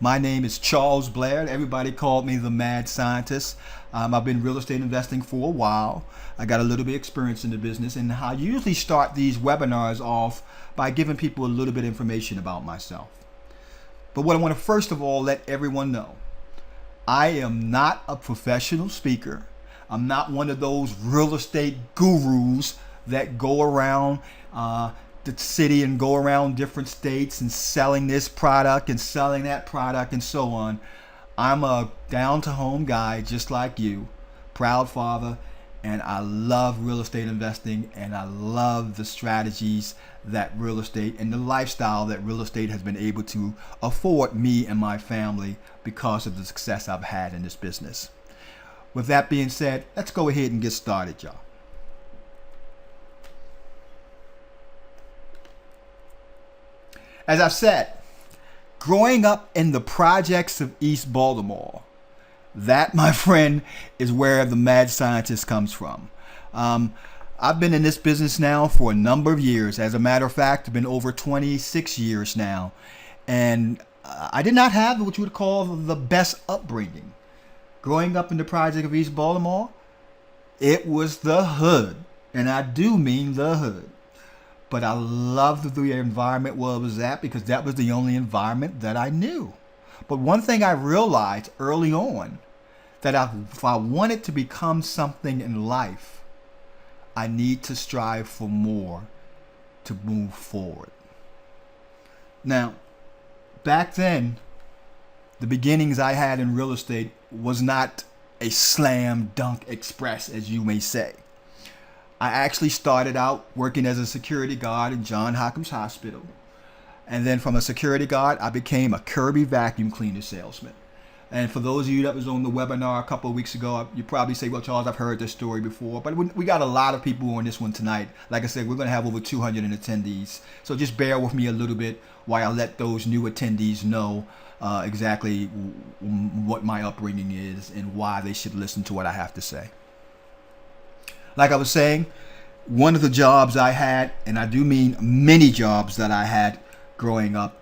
My name is Charles Blair. Everybody called me the Mad Scientist. I've been real estate investing for a while. I got a little bit of experience in the business, and I usually start these webinars off by giving people a little bit of information about myself. But what I want to first of all let everyone know, I am not a professional speaker. I'm not one of those real estate gurus that go around the city and go around different states and selling this product and selling that product and so on. I'm a down-to-home guy just like you, proud father, and I love real estate investing, and I love the strategies that real estate and the lifestyle that real estate has been able to afford me and my family because of the success I've had in this business. With that being said, let's go ahead and get started, y'all. As I've said, growing up in the projects of East Baltimore, that, my friend, is where the Mad Scientist comes from. I've been in this business now for a number of years. As a matter of fact, I've been over 26 years now. And I did not have what you would call the best upbringing. Growing up in the project of East Baltimore, it was the hood. And I do mean the hood. But I loved the environment where I was at because that was the only environment that I knew. But one thing I realized early on, that if I wanted to become something in life, I need to strive for more to move forward. Now, back then, the beginnings I had in real estate was not a slam dunk express, as you may say. I actually started out working as a security guard in Johns Hopkins Hospital. And then from a security guard, I became a Kirby vacuum cleaner salesman. And for those of you that was on the webinar a couple of weeks ago, you probably say, well, Charles, I've heard this story before. But we got a lot of people on this one tonight. Like I said, we're going to have over 200 attendees. So just bear with me a little bit while I let those new attendees know exactly what my upbringing is and why they should listen to what I have to say. Like I was saying, one of the jobs I had, and I do mean many jobs that I had growing up,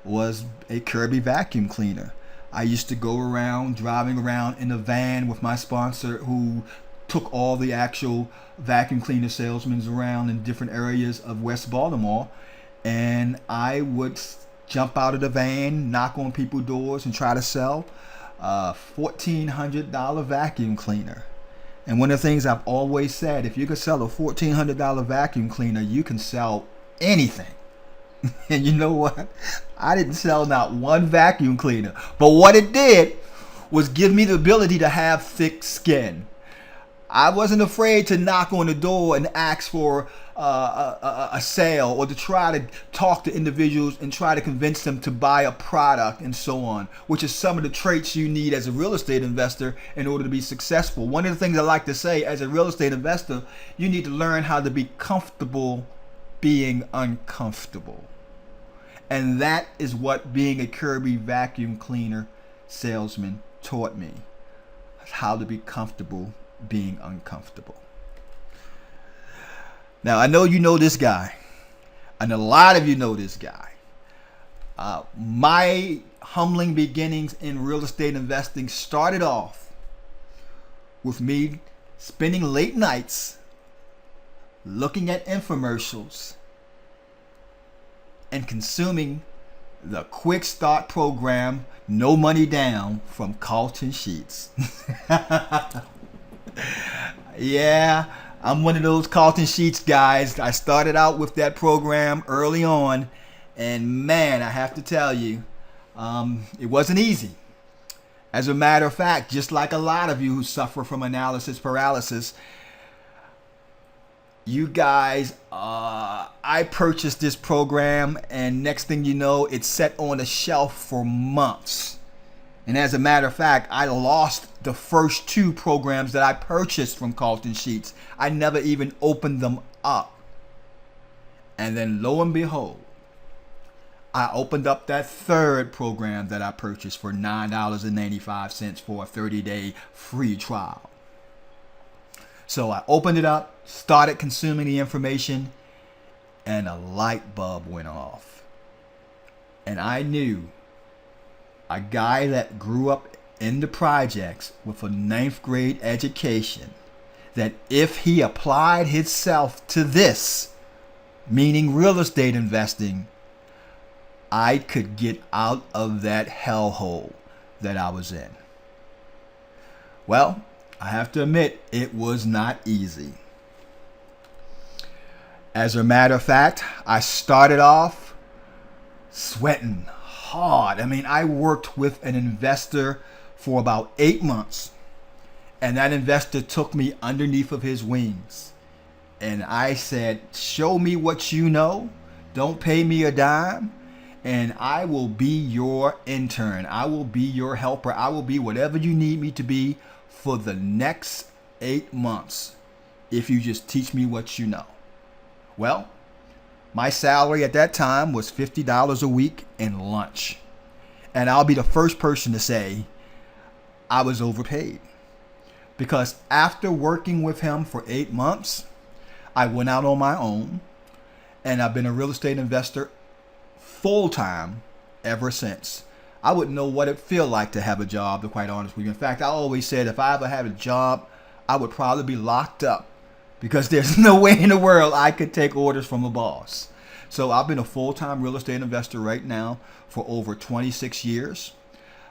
was a Kirby vacuum cleaner. I used to go around driving around in a van with my sponsor who took all the actual vacuum cleaner salesmen around in different areas of West Baltimore, and I would jump out of the van, knock on people's doors, and try to sell a $1,400 vacuum cleaner. And one of the things I've always said, if you can sell a $1,400 vacuum cleaner, you can sell anything. And you know what? I didn't sell not one vacuum cleaner. But what it did was give me the ability to have thick skin. I wasn't afraid to knock on the door and ask for a sale, or to try to talk to individuals and try to convince them to buy a product and so on, which is some of the traits you need as a real estate investor in order to be successful. One of the things I like to say, as a real estate investor, you need to learn how to be comfortable being uncomfortable. And that is what being a Kirby vacuum cleaner salesman taught me, how to be comfortable being uncomfortable. Now, I know you know this guy, and a lot of you know this guy. My humbling beginnings in real estate investing started off with me spending late nights looking at infomercials and consuming the Quick Start program, No Money Down, from Carlton Sheets. Yeah, I'm one of those Carlton Sheets guys. I started out with that program early on, and man, I have to tell you, it wasn't easy. As a matter of fact, just like a lot of you who suffer from analysis paralysis, you guys, I purchased this program, and next thing you know, it's set on a shelf for months. And as a matter of fact, I lost the first two programs that I purchased from Carlton Sheets. I never even opened them up. And then lo and behold, I opened up that third program that I purchased for $9.95 for a 30-day free trial. So I opened it up, started consuming the information, and a light bulb went off. And I knew a guy that grew up in the projects with a ninth grade education, that if he applied himself to this, meaning real estate investing, I could get out of that hellhole that I was in. Well, I have to admit, it was not easy. As a matter of fact, I started off sweating hard. I mean, I worked with an investor for about 8 months, and that investor took me underneath of his wings. And I said, show me what you know. Don't pay me a dime. And I will be your intern. I will be your helper. I will be whatever you need me to be for the next 8 months if you just teach me what you know. Well, my salary at that time was $50 a week and lunch. And I'll be the first person to say I was overpaid. Because after working with him for 8 months, I went out on my own, and I've been a real estate investor full-time ever since. I wouldn't know what it feel like to have a job, to be quite honest with you. In fact, I always said if I ever had a job, I would probably be locked up, because there's no way in the world I could take orders from a boss. So I've been a full-time real estate investor right now for over 26 years.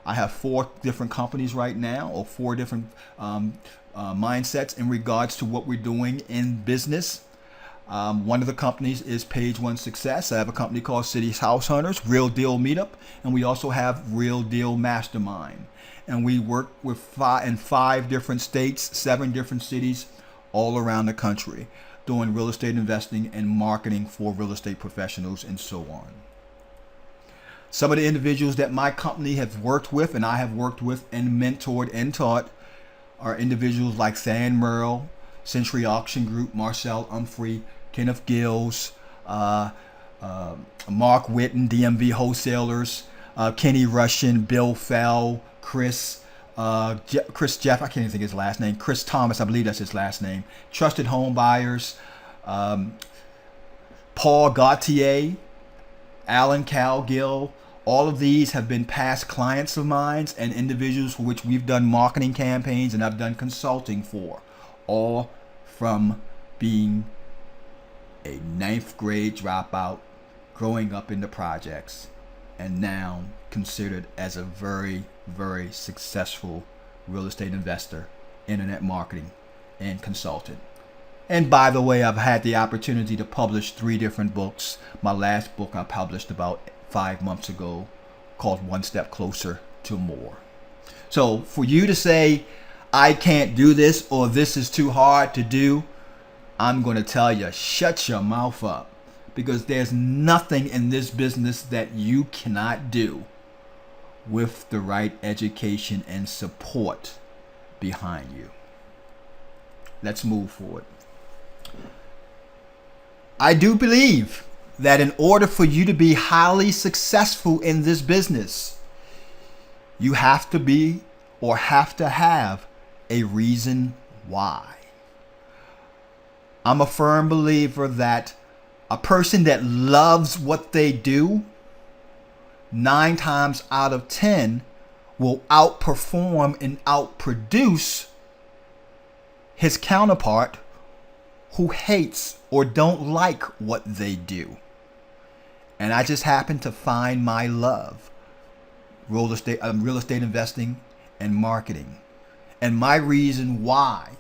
I have 4 different companies right now, or 4 different mindsets in regards to what we're doing in business. One of the companies is Page One Success. I have a company called City's House Hunters, Real Deal Meetup, and we also have Real Deal Mastermind. And we work with 5 different states, 7 different cities, all around the country, doing real estate investing and marketing for real estate professionals and so on. Some of the individuals that my company has worked with, and I have worked with and mentored and taught, are individuals like Than Merle, Century Auction Group, Marcel Humphrey, Kenneth Gills, Mark Witten, DMV Wholesalers, Kenny Russian, Bill Fell, Chris Jeff, I can't even think his last name, Chris Thomas, I believe that's his last name, Trusted Home Buyers, Paul Gautier, Alan Calgill. All of these have been past clients of mine and individuals for which we've done marketing campaigns and I've done consulting for, all from being a 9th grade dropout, growing up in the projects, and now considered as a very, very successful real estate investor, internet marketing, and consultant. And by the way, I've had the opportunity to publish 3 different books. My last book I published about 5 months ago, called One Step Closer to More. So for you to say, I can't do this, or this is too hard to do, I'm going to tell you, shut your mouth up. Because there's nothing in this business that you cannot do with the right education and support behind you. Let's move forward. I do believe that in order for you to be highly successful in this business, you have to be, or have to have, a reason why. I'm a firm believer that a person that loves what they do, 9 times out of 10 will outperform and outproduce his counterpart who hates or don't like what they do. And I just happen to find my love, real estate investing and marketing. And my reason why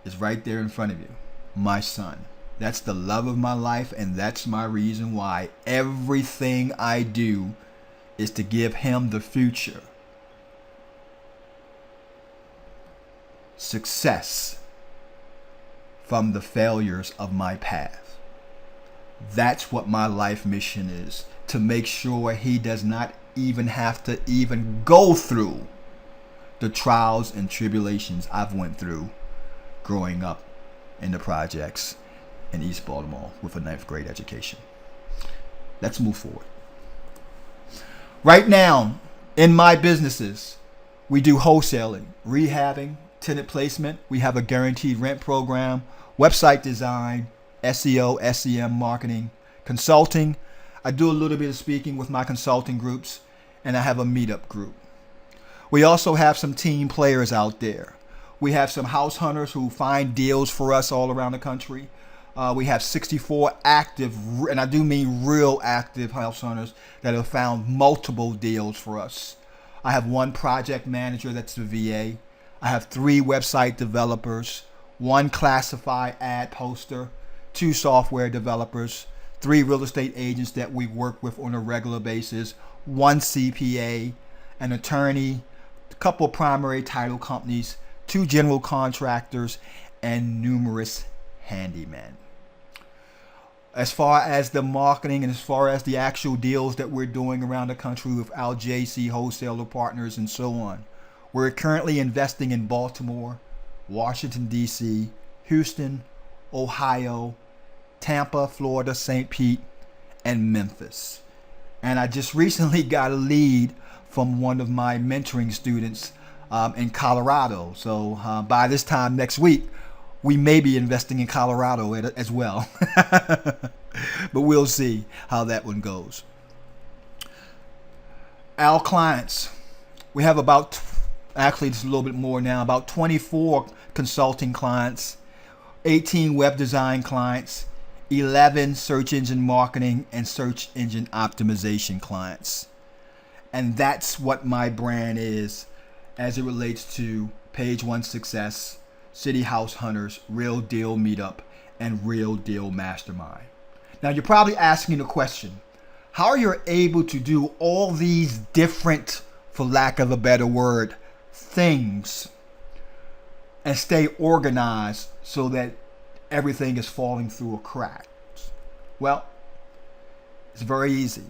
is right there in front of you, my son. That's the love of my life, and that's my reason why everything I do is to give him the future. Success from the failures of my path. That's what my life mission is, to make sure he does not even have to even go through the trials and tribulations I've went through growing up in the projects in East Baltimore with a 9th grade education. Let's move forward. Right now, in my businesses, we do wholesaling, rehabbing, tenant placement. We have a guaranteed rent program, website design, SEO, SEM marketing, consulting. I do a little bit of speaking with my consulting groups, and I have a meetup group. We also have some team players out there. We have some house hunters who find deals for us all around the country. We have 64 active, and I do mean real active house hunters that have found multiple deals for us. I have one project manager that's the VA. I have 3 website developers, 1 classified ad poster, 2 software developers, 3 real estate agents that we work with on a regular basis, 1 CPA, an attorney, a couple of primary title companies, 2 general contractors, and numerous handymen. As far as the marketing and as far as the actual deals that we're doing around the country with our JC wholesaler partners and so on, we're currently investing in Baltimore, Washington, D.C., Houston, Ohio, Tampa, Florida, St. Pete, and Memphis. And I just recently got a lead from one of my mentoring students in Colorado. So by this time next week, we may be investing in Colorado as well. But we'll see how that one goes. Our clients, we have actually it's a little bit more now, about 24 consulting clients, 18 web design clients, 11 search engine marketing and search engine optimization clients. And that's what my brand is as it relates to Page One Success, City House Hunters, Real Deal Meetup, and Real Deal Mastermind. Now you're probably asking the question, how are you able to do all these different, for lack of a better word, things and stay organized so that everything is falling through a crack? Well, it's very easy.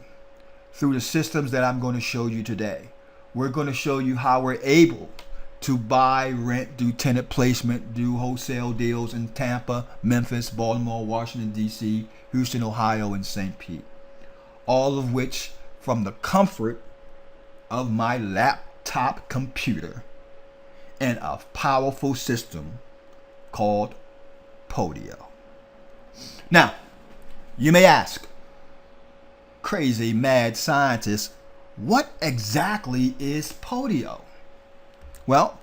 Through the systems that I'm going to show you today, we're going to show you how we're able to buy, rent, do tenant placement, do wholesale deals in Tampa, Memphis, Baltimore, Washington, D.C., Houston, Ohio, and St. Pete. All of which from the comfort of my laptop computer and a powerful system called Podio. Now, you may ask, crazy mad scientist, what exactly is Podio? Well,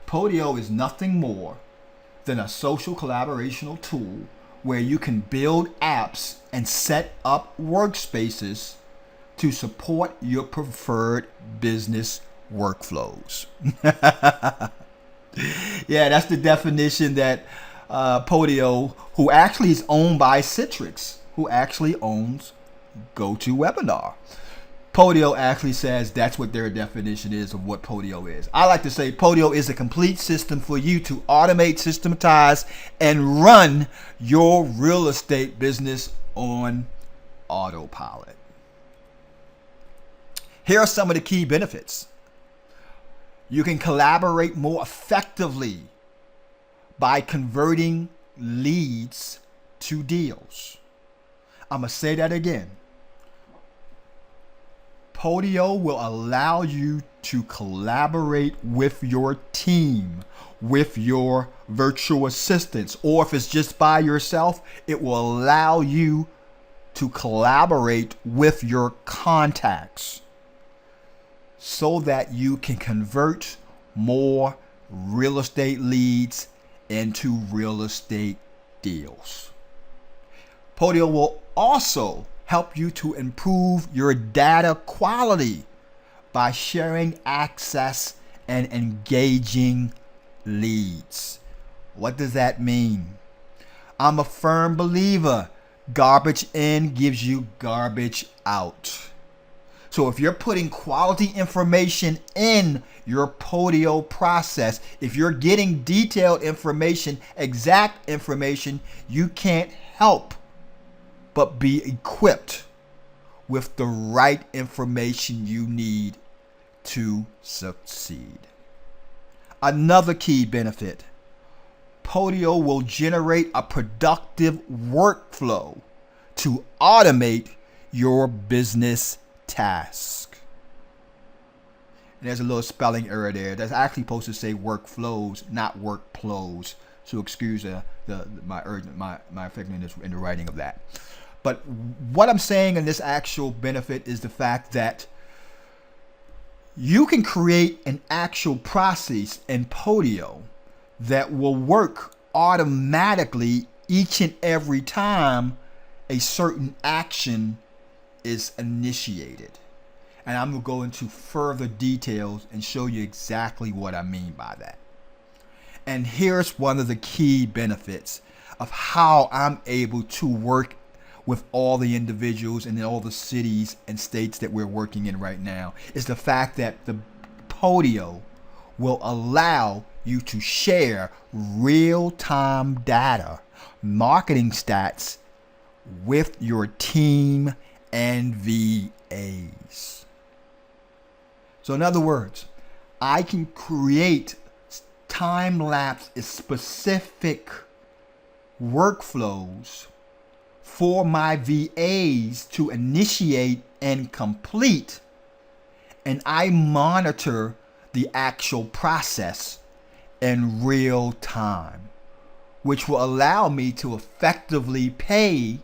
Podio is nothing more than a social collaborational tool where you can build apps and set up workspaces to support your preferred business workflows. Yeah, that's the definition that Podio, who actually is owned by Citrix, who actually owns GoToWebinar. Podio actually says that's what their definition is of what Podio is. I like to say Podio is a complete system for you to automate, systematize, and run your real estate business on autopilot. Here are some of the key benefits. You can collaborate more effectively by converting leads to deals. I'm going to say that again. Podio will allow you to collaborate with your team, with your virtual assistants, or if it's just by yourself, it will allow you to collaborate with your contacts so that you can convert more real estate leads into real estate deals. Podio will also help you to improve your data quality by sharing access and engaging leads. What does that mean? I'm a firm believer. Garbage in gives you garbage out. So if you're putting quality information in your Podio process, if you're getting detailed information, exact information, you can't help but be equipped with the right information you need to succeed. Another key benefit, Podio will generate a productive workflow to automate your business task. And there's a little spelling error there. That's actually supposed to say workflows, not workflows. So excuse my effectiveness in the writing of that. But what I'm saying in this actual benefit is the fact that You can create an actual process in Podio that will work automatically each and every time a certain action is initiated. And I'm going to go into further details and show you exactly what I mean by that. And here's one of the key benefits of how I'm able to work with all the individuals in all the cities and states that we're working in right now, is the fact that the Podio will allow you to share real-time data, marketing stats with your team and VAs. So in other words, I can create time-lapse specific workflows for my VAs to initiate and complete, and I monitor the actual process in real time, which will allow me to effectively pay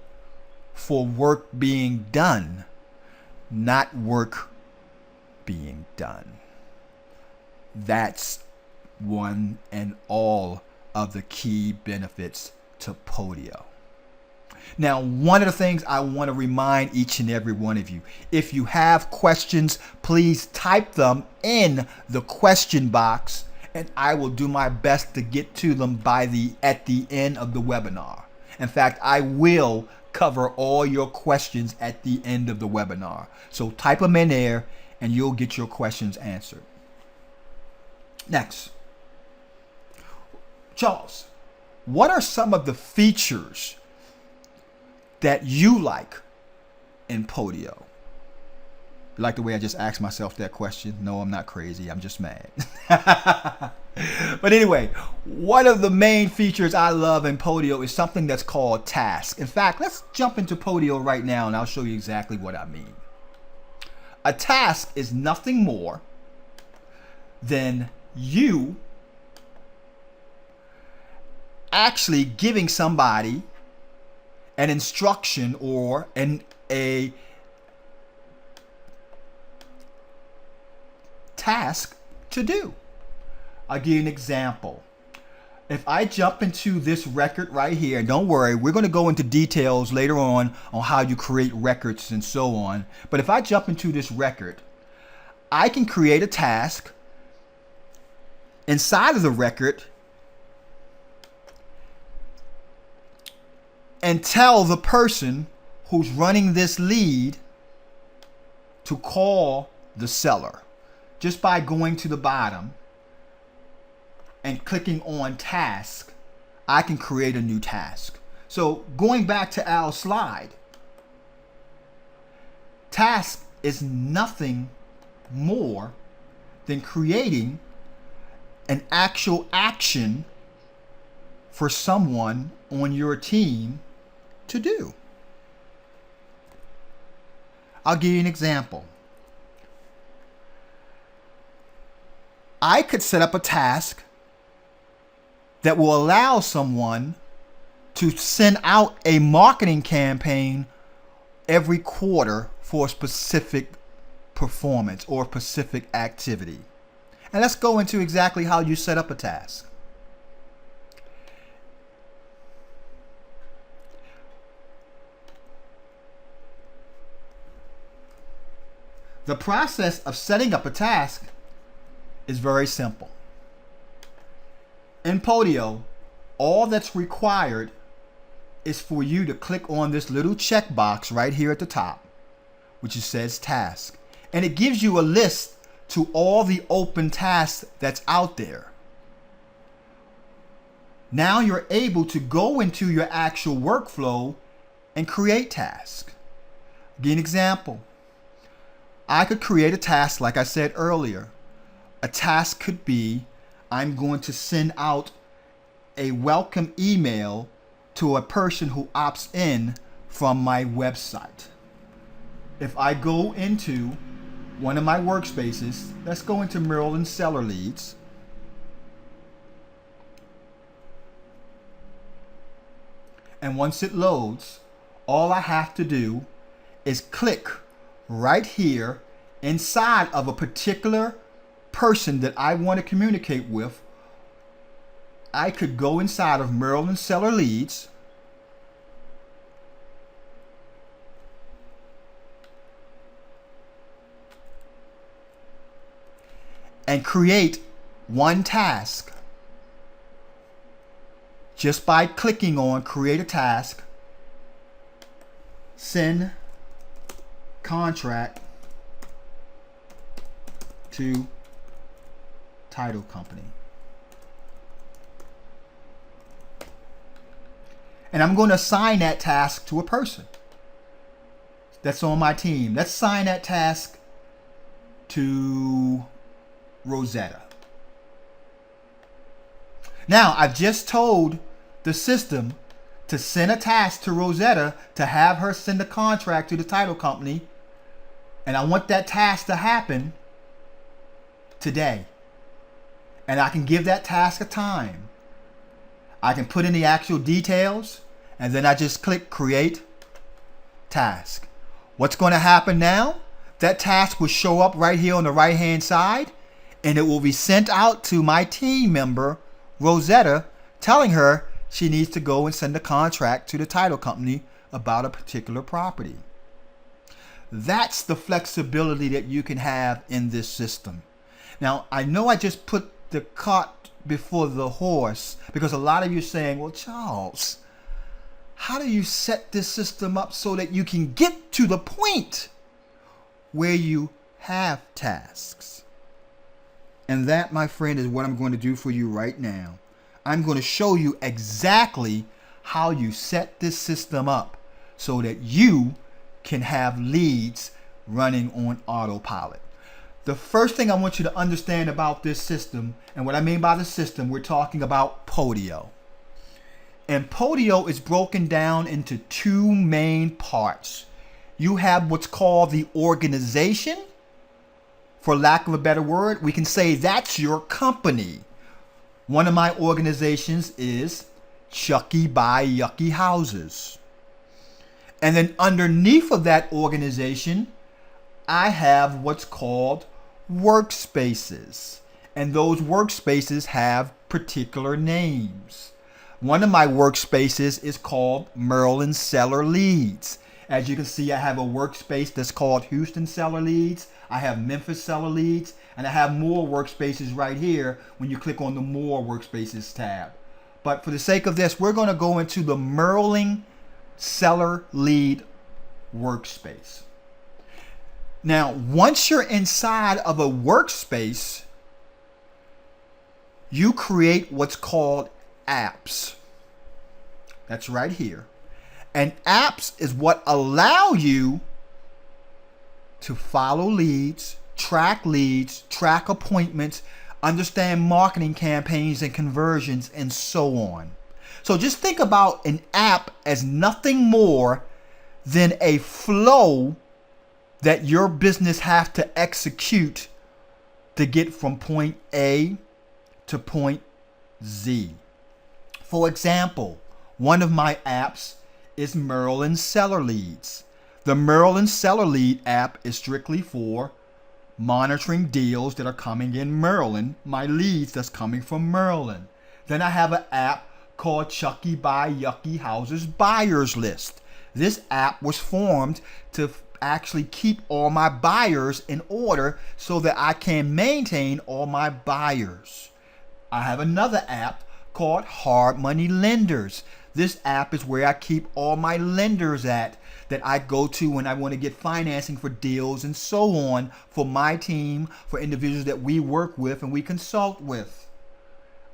for work being done, not work being done. That's one and all of the key benefits to Podio. Now, one of the things I want to remind each and every one of you, if you have questions, please type them in the question box, and I will do my best to get to them at the end of the webinar. In fact, I will cover all your questions at the end of the webinar. So type them in there and you'll get your questions answered. Next, Charles, what are some of the features that you like in Podio? You like the way I just asked myself that question? No, I'm not crazy. I'm just mad. But anyway, one of the main features I love in Podio is something that's called task. In fact, let's jump into Podio right now and I'll show you exactly what I mean. A task is nothing more than you actually giving somebody an instruction or a task to do. I'll give you an example. If I jump into this record right here, and don't worry, we're going to go into details later on how you create records and so on. But if I jump into this record, I can create a task inside of the record and tell the person who's running this lead to call the seller. Just by going to the bottom and clicking on task, I can create a new task. So going back to Al's slide, task is nothing more than creating an actual action for someone on your team to do. I'll give you an example. I could set up a task that will allow someone to send out a marketing campaign every quarter for a specific performance or specific activity. And let's go into exactly how you set up a task. The process of setting up a task is very simple. In Podio, all that's required is for you to click on this little checkbox right here at the top, which says task. And it gives you a list to all the open tasks that's out there. Now you're able to go into your actual workflow and create tasks. Give you an example. I could create a task like I said earlier. A task could be, I'm going to send out a welcome email to a person who opts in from my website. If I go into one of my workspaces, let's go into Maryland Seller Leads. And once it loads, all I have to do is click right here inside of a particular person that I want to communicate with, I could go inside of Maryland Seller Leads, and create one task just by clicking on create a task, send contract to title company. And I'm going to assign that task to a person that's on my team. Let's assign that task to Rosetta. Now, I've just told the system to send a task to Rosetta to have her send a contract to the title company, and I want that task to happen today. And I can give that task a time. I can put in the actual details, and then I just click create task. What's going to happen now? That task will show up right here on the right hand side, and it will be sent out to my team member Rosetta, telling her she needs to go and send a contract to the title company about a particular property. That's the flexibility that you can have in this system. Now, I know I just put the cart before the horse, because a lot of you are saying, well, Charles, how do you set this system up so that you can get to the point where you have tasks? And that, my friend, is what I'm going to do for you right now. I'm going to show you exactly how you set this system up so that you can have leads running on autopilot. The first thing I want you to understand about this system, and what I mean by the system, we're talking about Podio. And Podio is broken down into two main parts. You have what's called the organization. For lack of a better word, we can say that's your company. One of my organizations is Chucky Buy Yucky Houses. And then underneath of that organization, I have what's called workspaces. And those workspaces have particular names. One of my workspaces is called Maryland Seller Leads. As you can see, I have a workspace that's called Houston Seller Leads. I have Memphis Seller Leads, and I have more workspaces right here when you click on the More Workspaces tab. But for the sake of this, we're going to go into the Maryland Seller Lead workspace. Now, once you're inside of a workspace, you create what's called apps. That's right here. And apps is what allow you to follow leads, track appointments, understand marketing campaigns and conversions, and so on. So just think about an app as nothing more than a flow that your business has to execute to get from point A to point Z. For example, one of my apps is Maryland Seller Leads. The Maryland Seller Lead app is strictly for monitoring deals that are coming in Maryland, my leads that's coming from Maryland. Then I have an app called Chucky Buy Yucky Houses Buyers List. This app was formed to actually keep all my buyers in order so that I can maintain all my buyers. I have another app called Hard Money Lenders. This app is where I keep all my lenders at that I go to when I want to get financing for deals and so on for my team, for individuals that we work with and we consult with.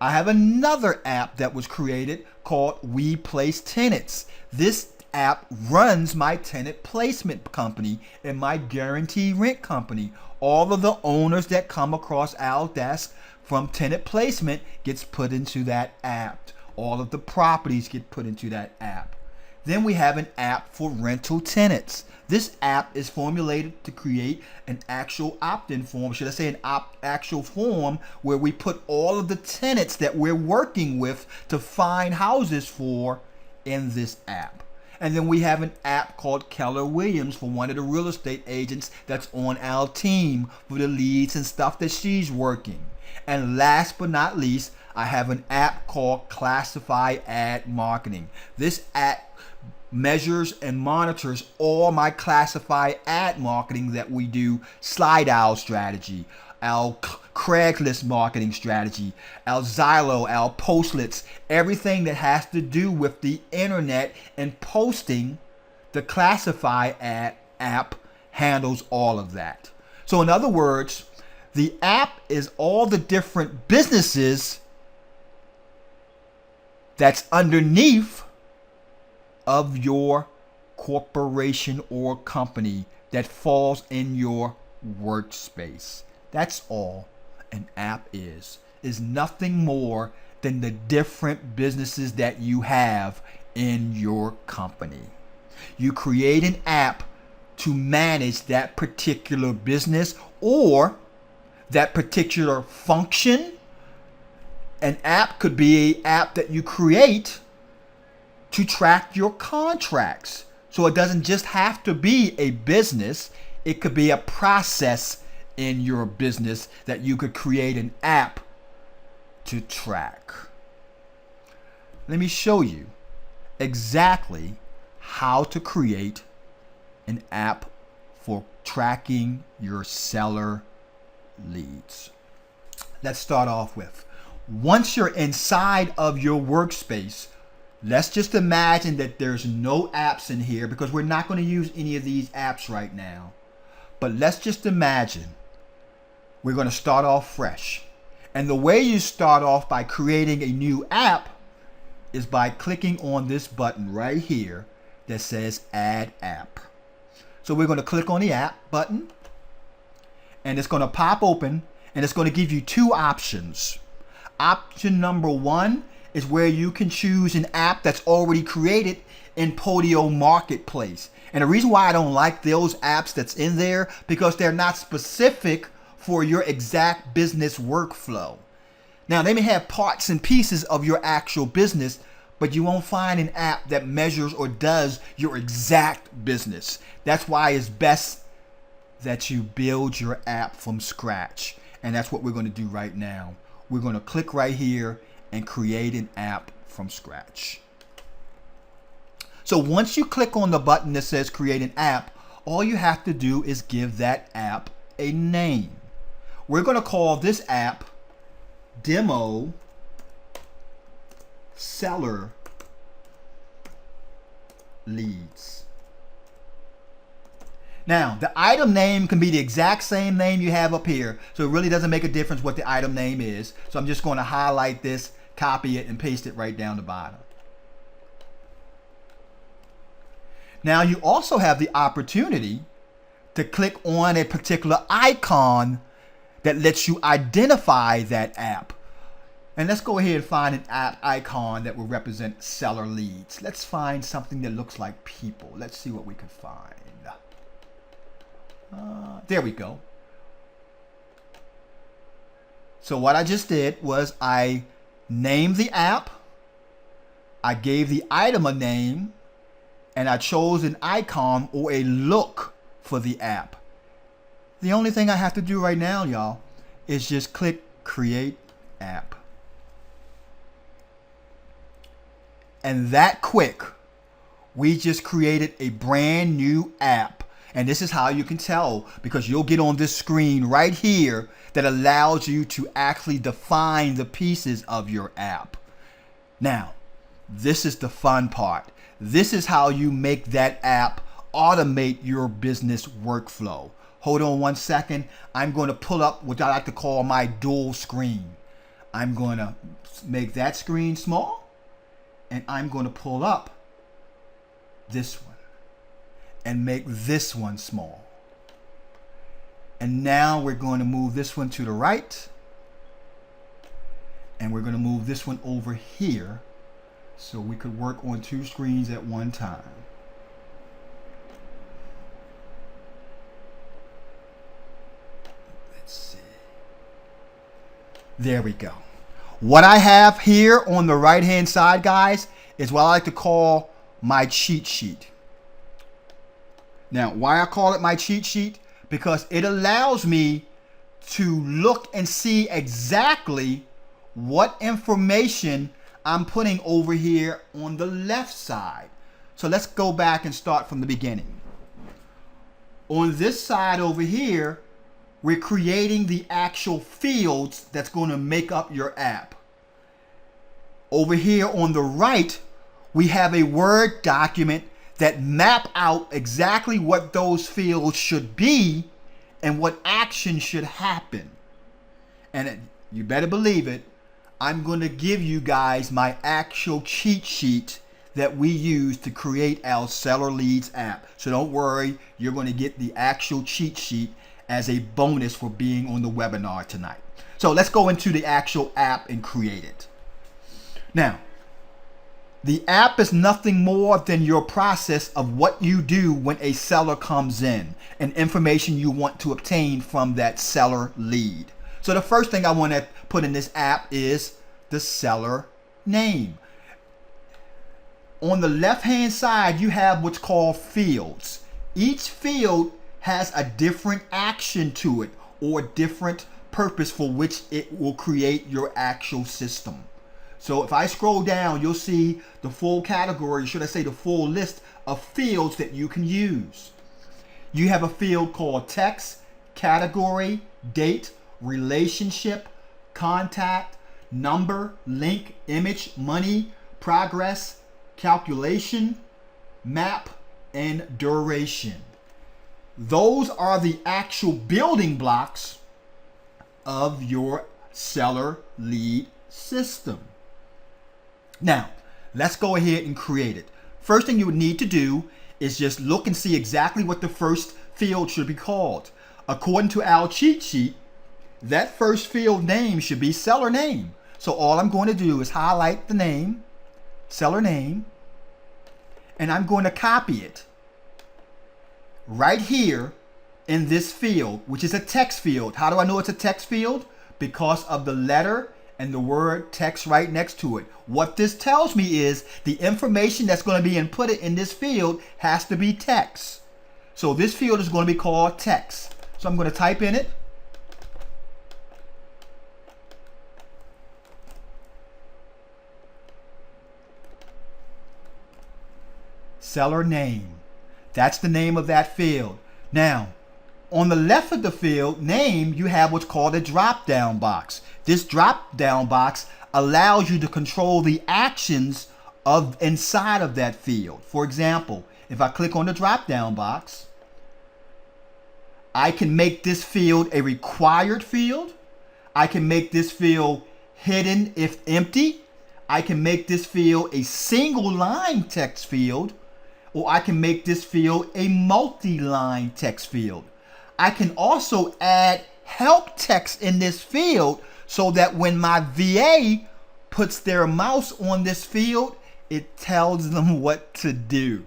I have another app that was created called We Place Tenants. This app runs my tenant placement company and my guarantee rent company. All of the owners that come across our desk from tenant placement gets put into that app. All of the properties get put into that app. Then we have an app for rental tenants. This app is formulated to create an actual opt-in form, should I say an actual form where we put all of the tenants that we're working with to find houses for in this app. And then we have an app called Keller Williams for one of the real estate agents that's on our team for the leads and stuff that she's working. And last but not least, I have an app called Classify Ad Marketing. This app measures and monitors all my classify ad marketing that we do, slide owl strategy, our Craigslist marketing strategy, our Zillow, our Postlets, everything that has to do with the internet and posting. The Classify ad app handles all of that. So in other words, the app is all the different businesses that's underneath of your corporation or company that falls in your workspace. That's all an app is nothing more than the different businesses that you have in your company. You create an app to manage that particular business or that particular function. An app could be an app that you create to track your contracts. So it doesn't just have to be a business. It could be a process in your business that you could create an app to track. Let me show you exactly how to create an app for tracking your seller leads. Let's start off with, once you're inside of your workspace, let's just imagine that there's no apps in here because we're not going to use any of these apps right now. But let's just imagine we're going to start off fresh. And the way you start off by creating a new app is by clicking on this button right here that says Add App. So we're going to click on the app button and it's going to pop open and it's going to give you two options. Option number one is where you can choose an app that's already created in Podio Marketplace. And the reason why I don't like those apps that's in there, because they're not specific for your exact business workflow. Now, they may have parts and pieces of your actual business, but you won't find an app that measures or does your exact business. That's why it's best that you build your app from scratch. And that's what we're going to do right now. We're going to click right here and create an app from scratch. So once you click on the button that says create an app, all you have to do is give that app a name. We're going to call this app Demo Seller Leads. Now, the item name can be the exact same name you have up here, so it really doesn't make a difference what the item name is. So I'm just going to highlight this, copy it, and paste it right down the bottom. Now, you also have the opportunity to click on a particular icon that lets you identify that app. And let's go ahead and find an app icon that will represent seller leads. Let's find something that looks like people. Let's see what we can find. There we go. So what I just did was I named the app, I gave the item a name, and I chose an icon or a look for the app. The only thing I have to do right now, y'all, is just click Create App. And that quick, we just created a brand new app. And this is how you can tell, because you'll get on this screen right here that allows you to actually define the pieces of your app. Now, this is the fun part. This is how you make that app automate your business workflow. Hold on one second. I'm going to pull up what I like to call my dual screen. I'm going to make that screen small, and I'm going to pull up this one and make this one small. And now we're going to move this one to the right, and we're going to move this one over here so we could work on two screens at one time. Let's see. There we go. What I have here on the right hand side, guys, is what I like to call my cheat sheet. Now, why I call it my cheat sheet? Because it allows me to look and see exactly what information I'm putting over here on the left side. So let's go back and start from the beginning. On this side over here, we're creating the actual fields that's going to make up your app. Over here on the right, we have a Word document that map out exactly what those fields should be and what action should happen. And you better believe it, I'm going to give you guys my actual cheat sheet that we use to create our Seller Leads app. So don't worry, you're going to get the actual cheat sheet as a bonus for being on the webinar tonight. So let's go into the actual app and create it. Now, the app is nothing more than your process of what you do when a seller comes in and information you want to obtain from that seller lead. So the first thing I want to put in this app is the seller name. On the left-hand side, you have what's called fields. Each field has a different action to it or different purpose for which it will create your actual system. So if I scroll down, you'll see the full category, should I say the full list of fields that you can use. You have a field called text, category, date, relationship, contact, number, link, image, money, progress, calculation, map, and duration. Those are the actual building blocks of your seller lead system. Now, let's go ahead and create it. First thing you would need to do is just look and see exactly what the first field should be called. According to our cheat sheet, that first field name should be seller name. So all I'm going to do is highlight the name, seller name, and I'm going to copy it right here in this field, which is a text field. How do I know it's a text field? Because of the letter and the word text right next to it. What this tells me is the information that's going to be inputted in this field has to be text. So this field is going to be called text. So I'm going to type in it. Seller name. That's the name of that field. Now, on the left of the field name, you have what's called a drop-down box. This drop-down box allows you to control the actions of inside of that field. For example, if I click on the drop-down box, I can make this field a required field. I can make this field hidden if empty. I can make this field a single line text field, or I can make this field a multi-line text field. I can also add help text in this field so that when my VA puts their mouse on this field, it tells them what to do.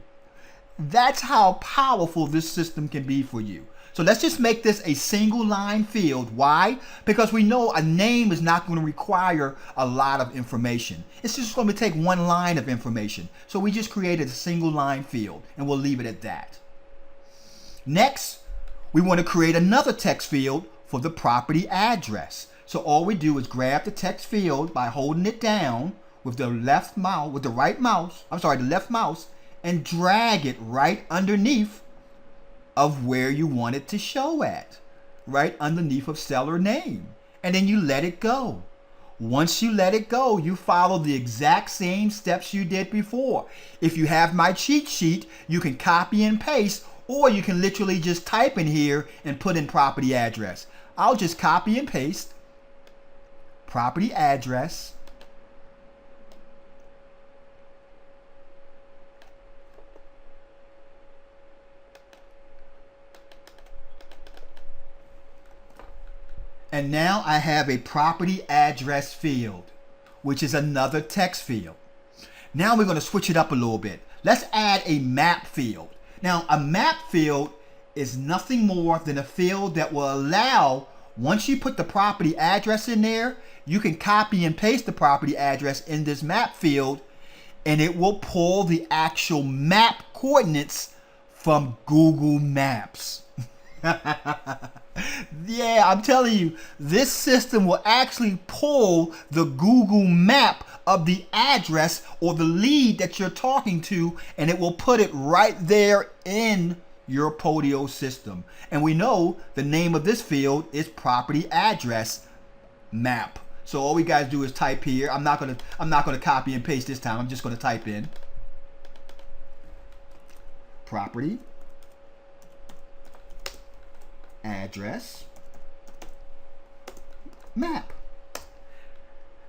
That's how powerful this system can be for you. So let's just make this a single line field. Why? Because we know a name is not going to require a lot of information. It's just going to take one line of information. So we just created a single line field and we'll leave it at that. Next, we want to create another text field for the property address. So all we do is grab the text field by holding it down with the left mouse, and drag it right underneath of where you want it to show at, right underneath of seller name. And then you let it go. Once you let it go, you follow the exact same steps you did before. If you have my cheat sheet, you can copy and paste, or you can literally just type in here and put in property address. I'll just copy and paste property address. And now I have a property address field, which is another text field. Now we're going to switch it up a little bit. Let's add a map field. Now a map field is nothing more than a field that will allow, once you put the property address in there, you can copy and paste the property address in this map field and it will pull the actual map coordinates from Google Maps. Yeah, I'm telling you, this system will actually pull the Google map of the address or the lead that you're talking to, and it will put it right there in your Podio system. And we know the name of this field is property address map. So all we guys do is type here. I'm not gonna copy and paste this time. I'm just gonna type in property address map.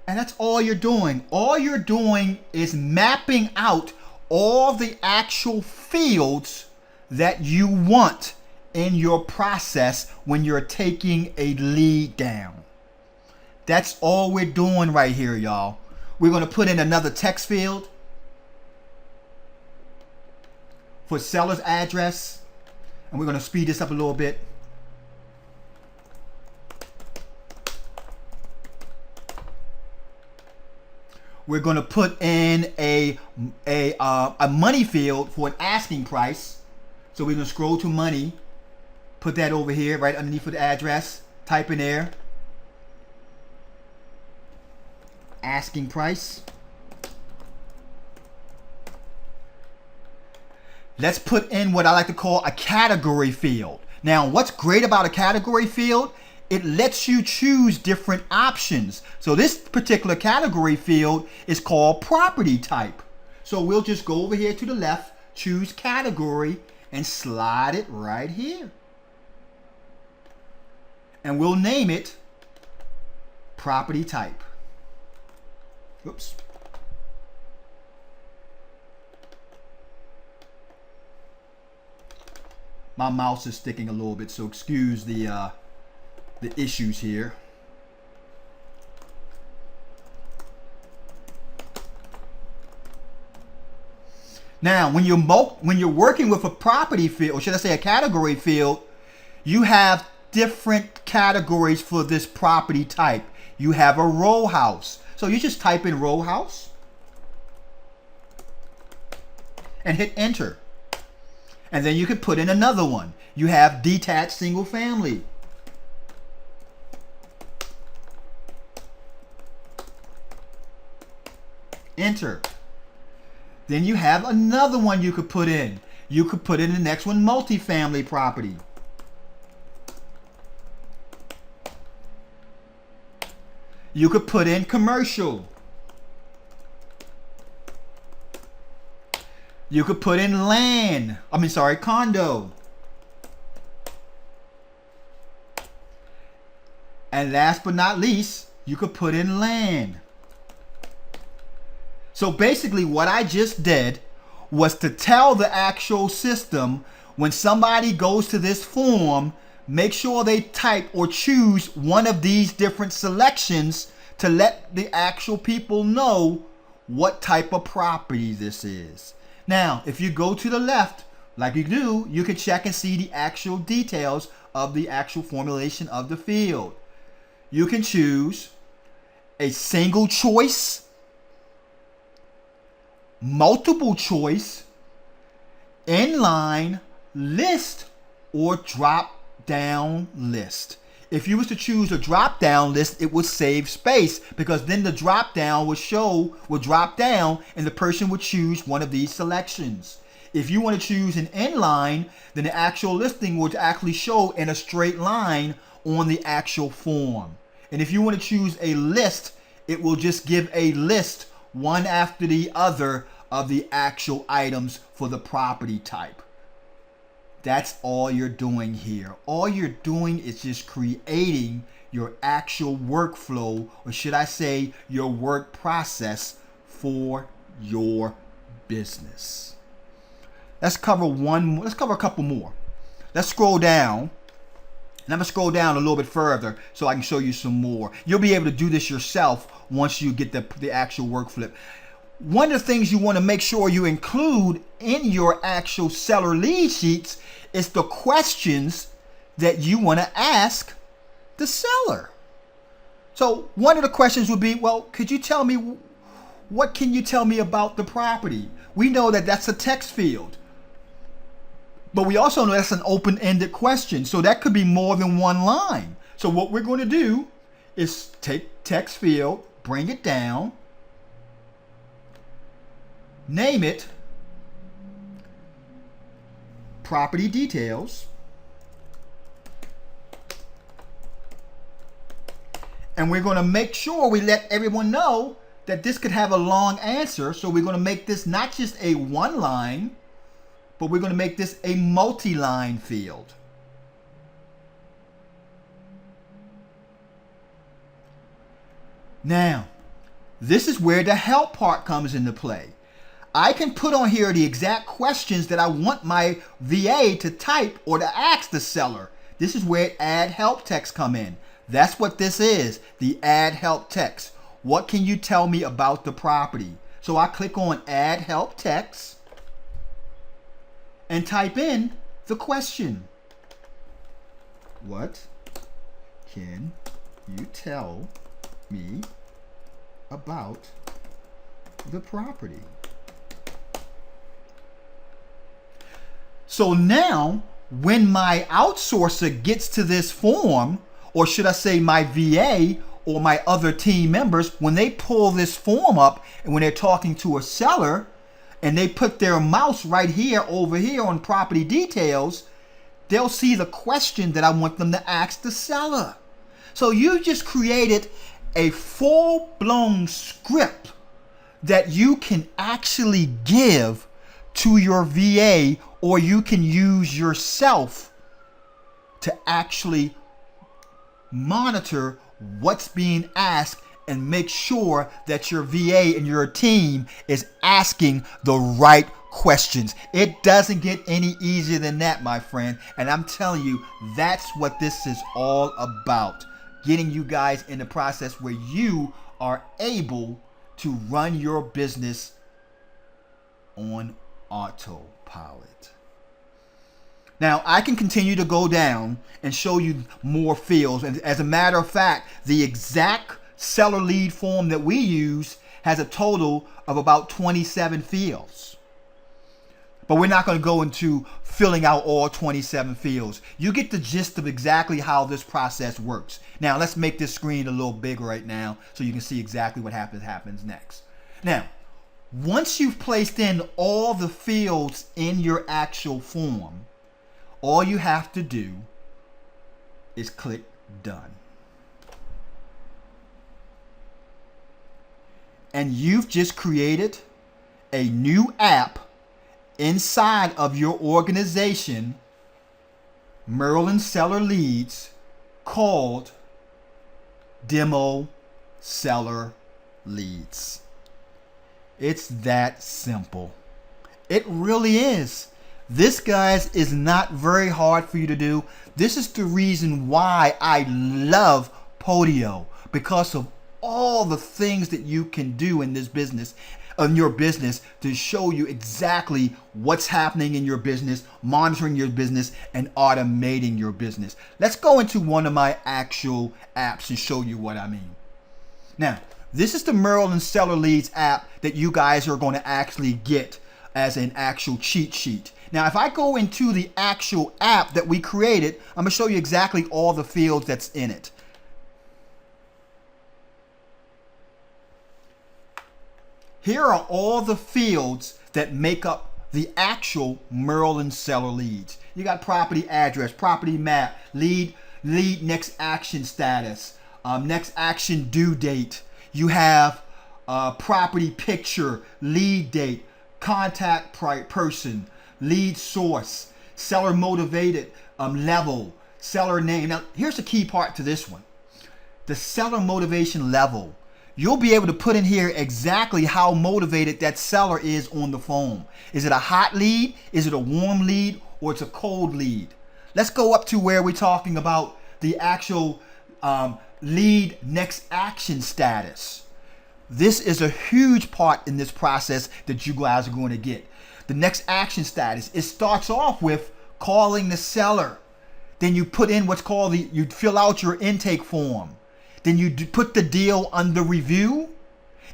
And that's all you're doing. All you're doing is mapping out all the actual fields that you want in your process when you're taking a lead down. That's all we're doing right here, y'all. We're going to put in another text field for seller's address, and we're going to speed this up a little bit. We're going to put in a money field for an asking price. So we're going to scroll to money, put that over here right underneath the address, type in there asking price. Let's put in what I like to call a category field. Now, what's great about a category field? It lets you choose different options. So this particular category field is called property type. So we'll just go over here to the left, choose category, and slide it right here. And we'll name it property type. Oops. My mouse is sticking a little bit, so excuse the issues here. Now, when you're working with a property field, or should I say a category field, you have different categories for this property type. You have a row house. So you just type in row house and hit enter. And then you can put in another one. You have detached single family. Enter. Then you have another one you could put in. You could put in the next one, multifamily property. You could put in commercial. You could put in condo. And last but not least, you could put in land. So basically what I just did was to tell the actual system, when somebody goes to this form, make sure they type or choose one of these different selections to let the actual people know what type of property this is. Now, if you go to the left, like you do, you can check and see the actual details of the actual formulation of the field. You can choose a single choice, multiple choice, inline, list, or drop down list. If you was to choose a drop down list, it would save space, because then the drop down would drop down and the person would choose one of these selections. If you want to choose an inline, then the actual listing would actually show in a straight line on the actual form. And if you want to choose a list, it will just give a list one after the other of the actual items for the property type. That's all you're doing here. All you're doing is just creating your actual workflow, or should I say your work process for your business. Let's cover a couple more. Let's scroll down. And I'm going to scroll down a little bit further so I can show you some more. You'll be able to do this yourself once you get the actual workflow. One of the things you want to make sure you include in your actual seller lead sheets is the questions that you want to ask the seller. So one of the questions would be, well, could you tell me What can you tell me about the property? We know that that's a text field. But we also know that's an open-ended question. So that could be more than one line. So what we're going to do is take text field, bring it down, name it property details, and we're going to make sure we let everyone know that this could have a long answer. So we're going to make this not just a one line, but we're going to make this a multi-line field. Now, this is where the help part comes into play. I can put on here the exact questions that I want my VA to type or to ask the seller. This is where add help text come in. That's what this is, the add help text. What can you tell me about the property? So I click on add help text and type in the question. What can you tell me about the property? So now when my outsourcer gets to this form, or should I say my VA or my other team members, when they pull this form up and when they're talking to a seller and they put their mouse right here over here on property details, they'll see the question that I want them to ask the seller. So you just created a full-blown script that you can actually give to your VA, or you can use yourself to actually monitor what's being asked and make sure that your VA and your team is asking the right questions. It doesn't get any easier than that, my friend. And I'm telling you, that's what this is all about. Getting you guys in the process where you are able to run your business on autopilot. Now, I can continue to go down and show you more fields. And as a matter of fact, the exact seller lead form that we use has a total of about 27 fields. But we're not going to go into filling out all 27 fields. You get the gist of exactly how this process works. Now, let's make this screen a little bigger right now so you can see exactly what happens next. Now, once you've placed in all the fields in your actual form, all you have to do is click done. And you've just created a new app inside of your organization, Maryland Seller Leads, called Demo Seller Leads. It's that simple. It really is. This, guys, is not very hard for you to do. This is the reason why I love Podio, because of all the things that you can do in this business, in your business, to show you exactly what's happening in your business, monitoring your business, and automating your business. Let's go into one of my actual apps and show you what I mean. Now, this is the Maryland Seller Leads app that you guys are going to actually get as an actual cheat sheet. Now, if I go into the actual app that we created, I'm going to show you exactly all the fields that's in it. Here are all the fields that make up the actual Maryland Seller Leads. You got property address, property map, lead next action status, next action due date. You have property picture, lead date, contact person, lead source, seller motivated level, seller name. Now, here's the key part to this one. The seller motivation level. You'll be able to put in here exactly how motivated that seller is on the phone. Is it a hot lead? Is it a warm lead? Or it's a cold lead? Let's go up to where we're talking about the actual lead next action status. This is a huge part in this process that you guys are going to get. The next action status, it starts off with calling the seller. Then you put in what's called you fill out your intake form. Then you put the deal under review.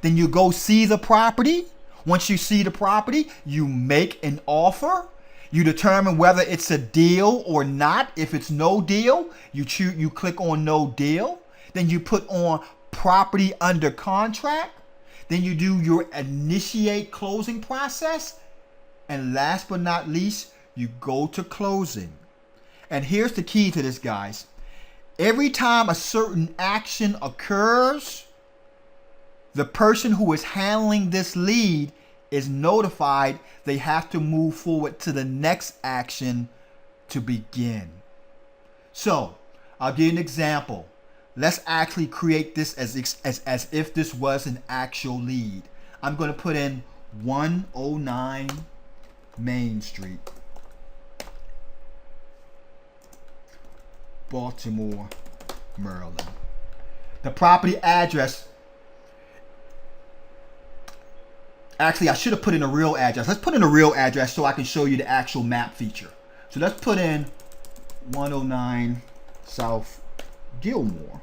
Then you go see the property. Once you see the property, you make an offer. You determine whether it's a deal or not. If it's no deal, you click on no deal. Then you put on property under contract. Then you do your initiate closing process. And last but not least, you go to closing. And here's the key to this, guys. Every time a certain action occurs, the person who is handling this lead is notified they have to move forward to the next action to begin. So, I'll give you an example. Let's actually create this as if this was an actual lead. I'm going to put in 109 Main Street, Baltimore, Maryland. The property address, actually I should have put in a real address. Let's put in a real address so I can show you the actual map feature. So let's put in 109 South Gilmore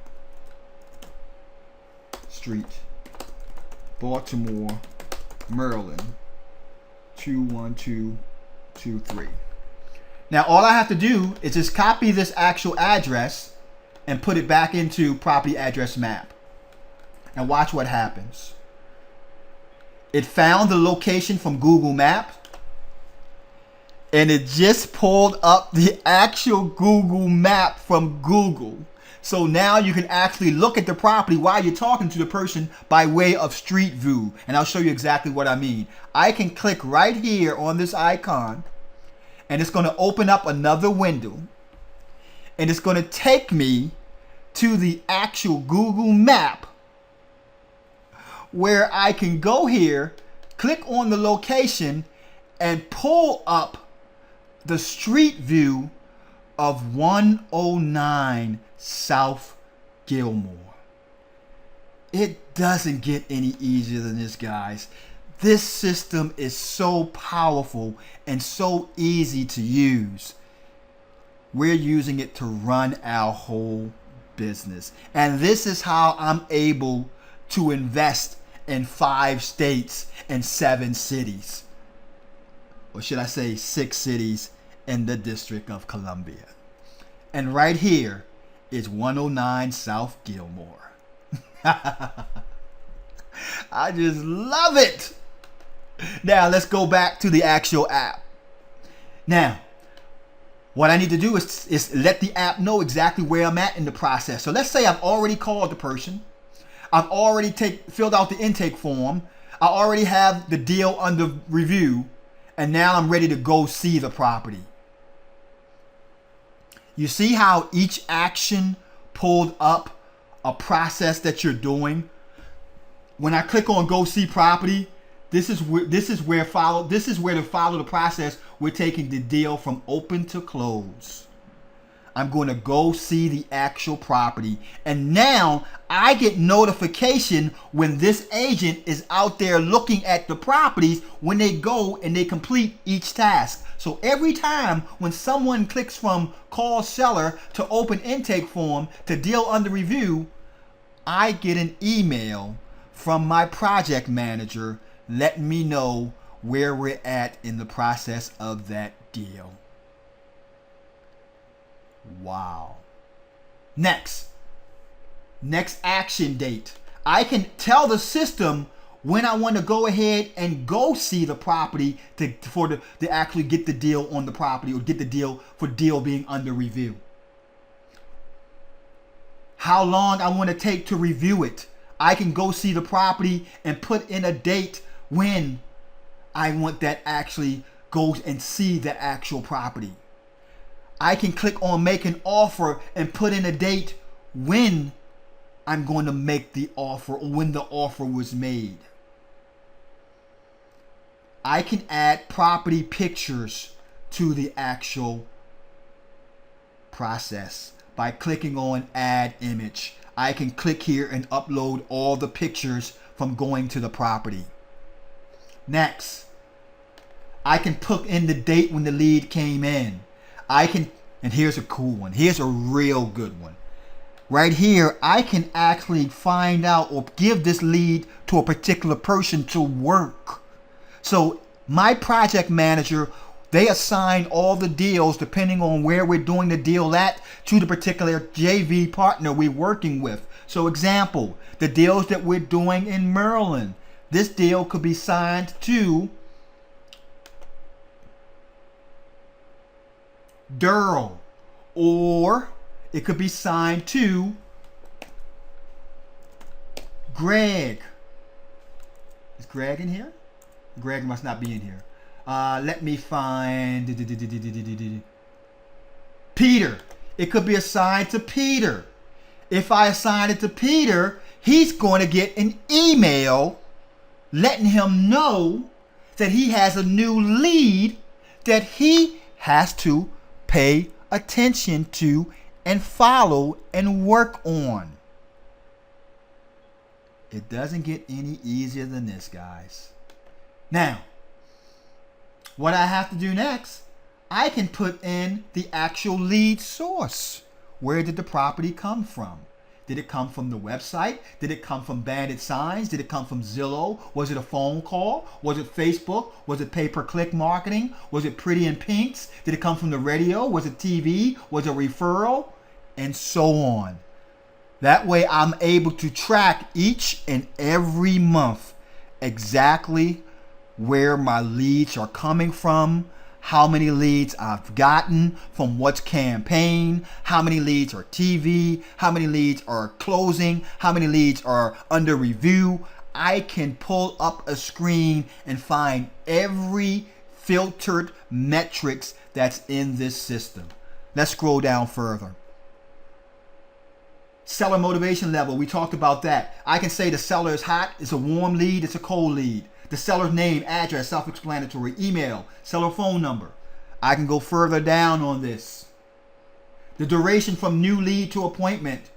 Street, Baltimore, Maryland, 21223. Now all I have to do is just copy this actual address and put it back into property address map. And watch what happens. It found the location from Google Maps, and it just pulled up the actual Google map from Google. So now you can actually look at the property while you're talking to the person by way of street view. And I'll show you exactly what I mean. I can click right here on this icon, and it's going to open up another window, and it's going to take me to the actual Google map, where I can go here, click on the location, and pull up the street view of 109 South Gilmore. It doesn't get any easier than this, guys. This system is so powerful and so easy to use. We're using it to run our whole business. And this is how I'm able to invest in 5 states and 7 cities. Or should I say 6 cities in the District of Columbia. And right here is 109 South Gilmore. I just love it. Now let's go back to the actual app. Now, what I need to do is let the app know exactly where I'm at in the process. So let's say I've already called the person. I've already filled out the intake form. I already have the deal under review. And now I'm ready to go see the property. You see how each action pulled up a process that you're doing? When I click on go see property, this is where to follow the process. We're taking the deal from open to close. I'm going to go see the actual property. And now I get notification when this agent is out there looking at the properties when they go and they complete each task. So every time when someone clicks from call seller to open intake form to deal under review, I get an email from my project manager letting me know where we're at in the process of that deal. Wow. Next action date. I can tell the system when I want to go ahead and go see the property to actually get the deal on the property or get the deal for deal being under review. How long I want to take to review it. I can go see the property and put in a date when I want that actually go and see the actual property. I can click on make an offer and put in a date when I'm going to make the offer or when the offer was made. I can add property pictures to the actual process by clicking on add image. I can click here and upload all the pictures from going to the property. Next, I can put in the date when the lead came in. And here's a cool one. Here's a real good one. right here, I can actually find out or give this lead to a particular person to work. So my project manager, they assign all the deals depending on where we're doing the deal at to the particular JV partner we're working with. So example, the deals that we're doing in Maryland, this deal could be signed to Durrell, or it could be signed to Greg. Is Greg in here? Greg must not be in here. Let me find Peter. It could be assigned to Peter. If I assign it to Peter, he's going to get an email letting him know that he has a new lead that he has to pay attention to and follow and work on. It doesn't get any easier than this, guys. Now, what I have to do next, I can put in the actual lead source. Where did the property come from? Did it come from the website? Did it come from bandit signs? Did it come from Zillow? Was it a phone call? Was it Facebook? Was it pay-per-click marketing? Was it Pretty in Pinks? Did it come from the radio? Was it TV? Was it a referral? And so on. That way I'm able to track each and every month exactly where my leads are coming from, how many leads I've gotten from what's campaign, how many leads are TV, how many leads are closing, how many leads are under review. I can pull up a screen and find every filtered metrics that's in this system. Let's scroll down further. Seller motivation level, we talked about that. I can say the seller is hot, it's a warm lead, it's a cold lead. The seller's name, address, self-explanatory, email, seller phone number. I can go further down on this. The duration from new lead to appointment,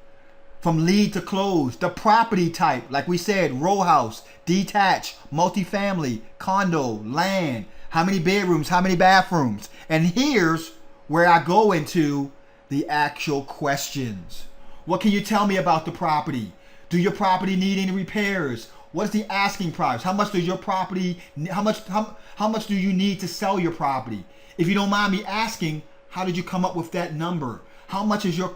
from lead to close. The property type, like we said, row house, detached, multifamily, condo, land. How many bedrooms, how many bathrooms? And here's where I go into the actual questions. What can you tell me about the property? Do your property need any repairs? What's the asking price? How much does your property, how much do you need to sell your property? If you don't mind me asking, how did you come up with that number? How much are you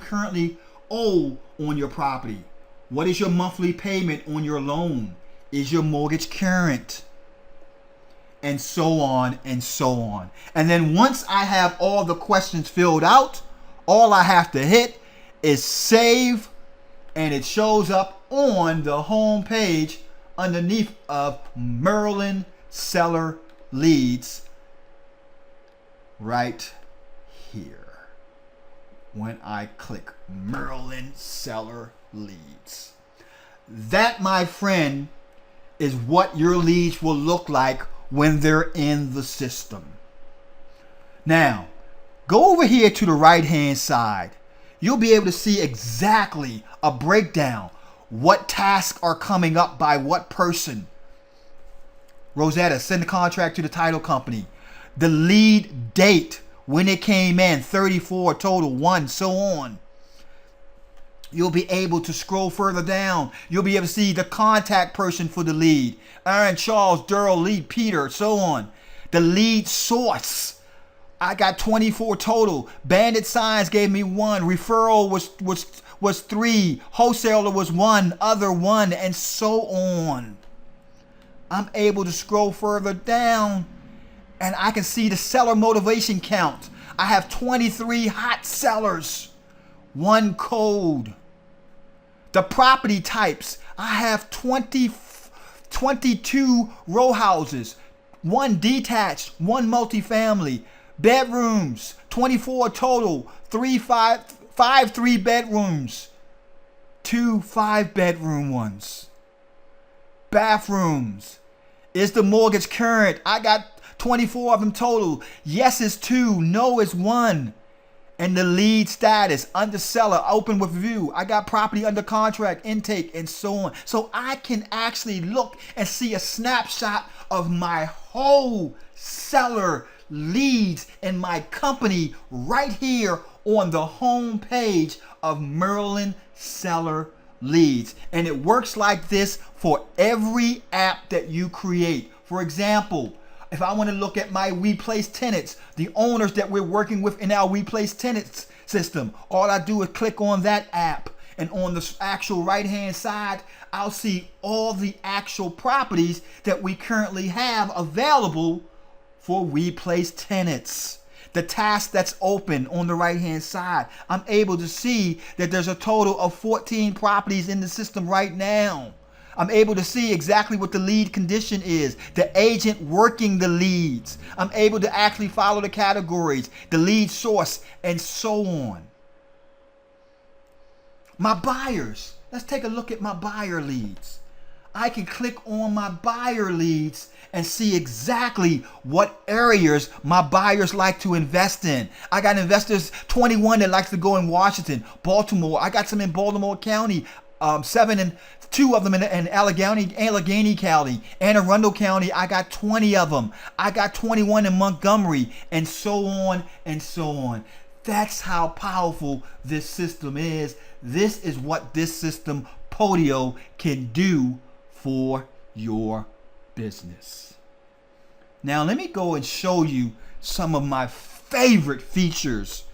currently owe on your property? What is your monthly payment on your loan? Is your mortgage current? And so on and so on. And then once I have all the questions filled out, all I have to hit is save, and it shows up on the home page underneath of Maryland seller leads right here. When I click Maryland seller leads, that, my friend, is what your leads will look like when they're in the system. Now, go over here to the right hand side. You'll be able to see exactly a breakdown. What tasks are coming up by what person? Rosetta, send the contract to the title company. The lead date, when it came in, 34 total, 1, so on. You'll be able to scroll further down. You'll be able to see the contact person for the lead. Aaron, Charles, Durrell, lead, Peter, so on. The lead source. I got 24 total. Bandit signs gave me 1. Referral was 3. Wholesaler was 1. Other 1, and so on. I'm able to scroll further down, and I can see the seller motivation count. I have 23 hot sellers. 1 cold. The property types. I have 22 row houses. 1 detached. 1 multifamily. Bedrooms, 24 total, 5 3-bedrooms, 2 5-bedroom ones. Bathrooms, is the mortgage current? I got 24 of them total. Yes is 2, no is 1. And the lead status, under seller, open with view. I got property under contract, intake, and so on. So I can actually look and see a snapshot of my whole seller leads in my company right here on the home page of Merlin Seller Leads. And it works like this for every app that you create. For example, if I want to look at my We Place tenants, the owners that we're working with in our We Place tenants system, all I do is click on that app. And on the actual right-hand side, I'll see all the actual properties that we currently have available for We Place tenants. The task that's open on the right-hand side, I'm able to see that there's a total of 14 properties in the system right now. I'm able to see exactly what the lead condition is, the agent working the leads. I'm able to actually follow the categories, the lead source, and so on. My buyers, let's take a look at my buyer leads. I can click on my buyer leads and see exactly what areas my buyers like to invest in. I got investors 21 that likes to go in Washington, Baltimore. I got some in Baltimore County, 7 and 2 of them in Allegheny County, Anne Arundel County. I got 20 of them. I got 21 in Montgomery, and so on and so on. That's how powerful this system is. This is what this system, Podio, can do for your business. Now, let me go and show you some of my favorite features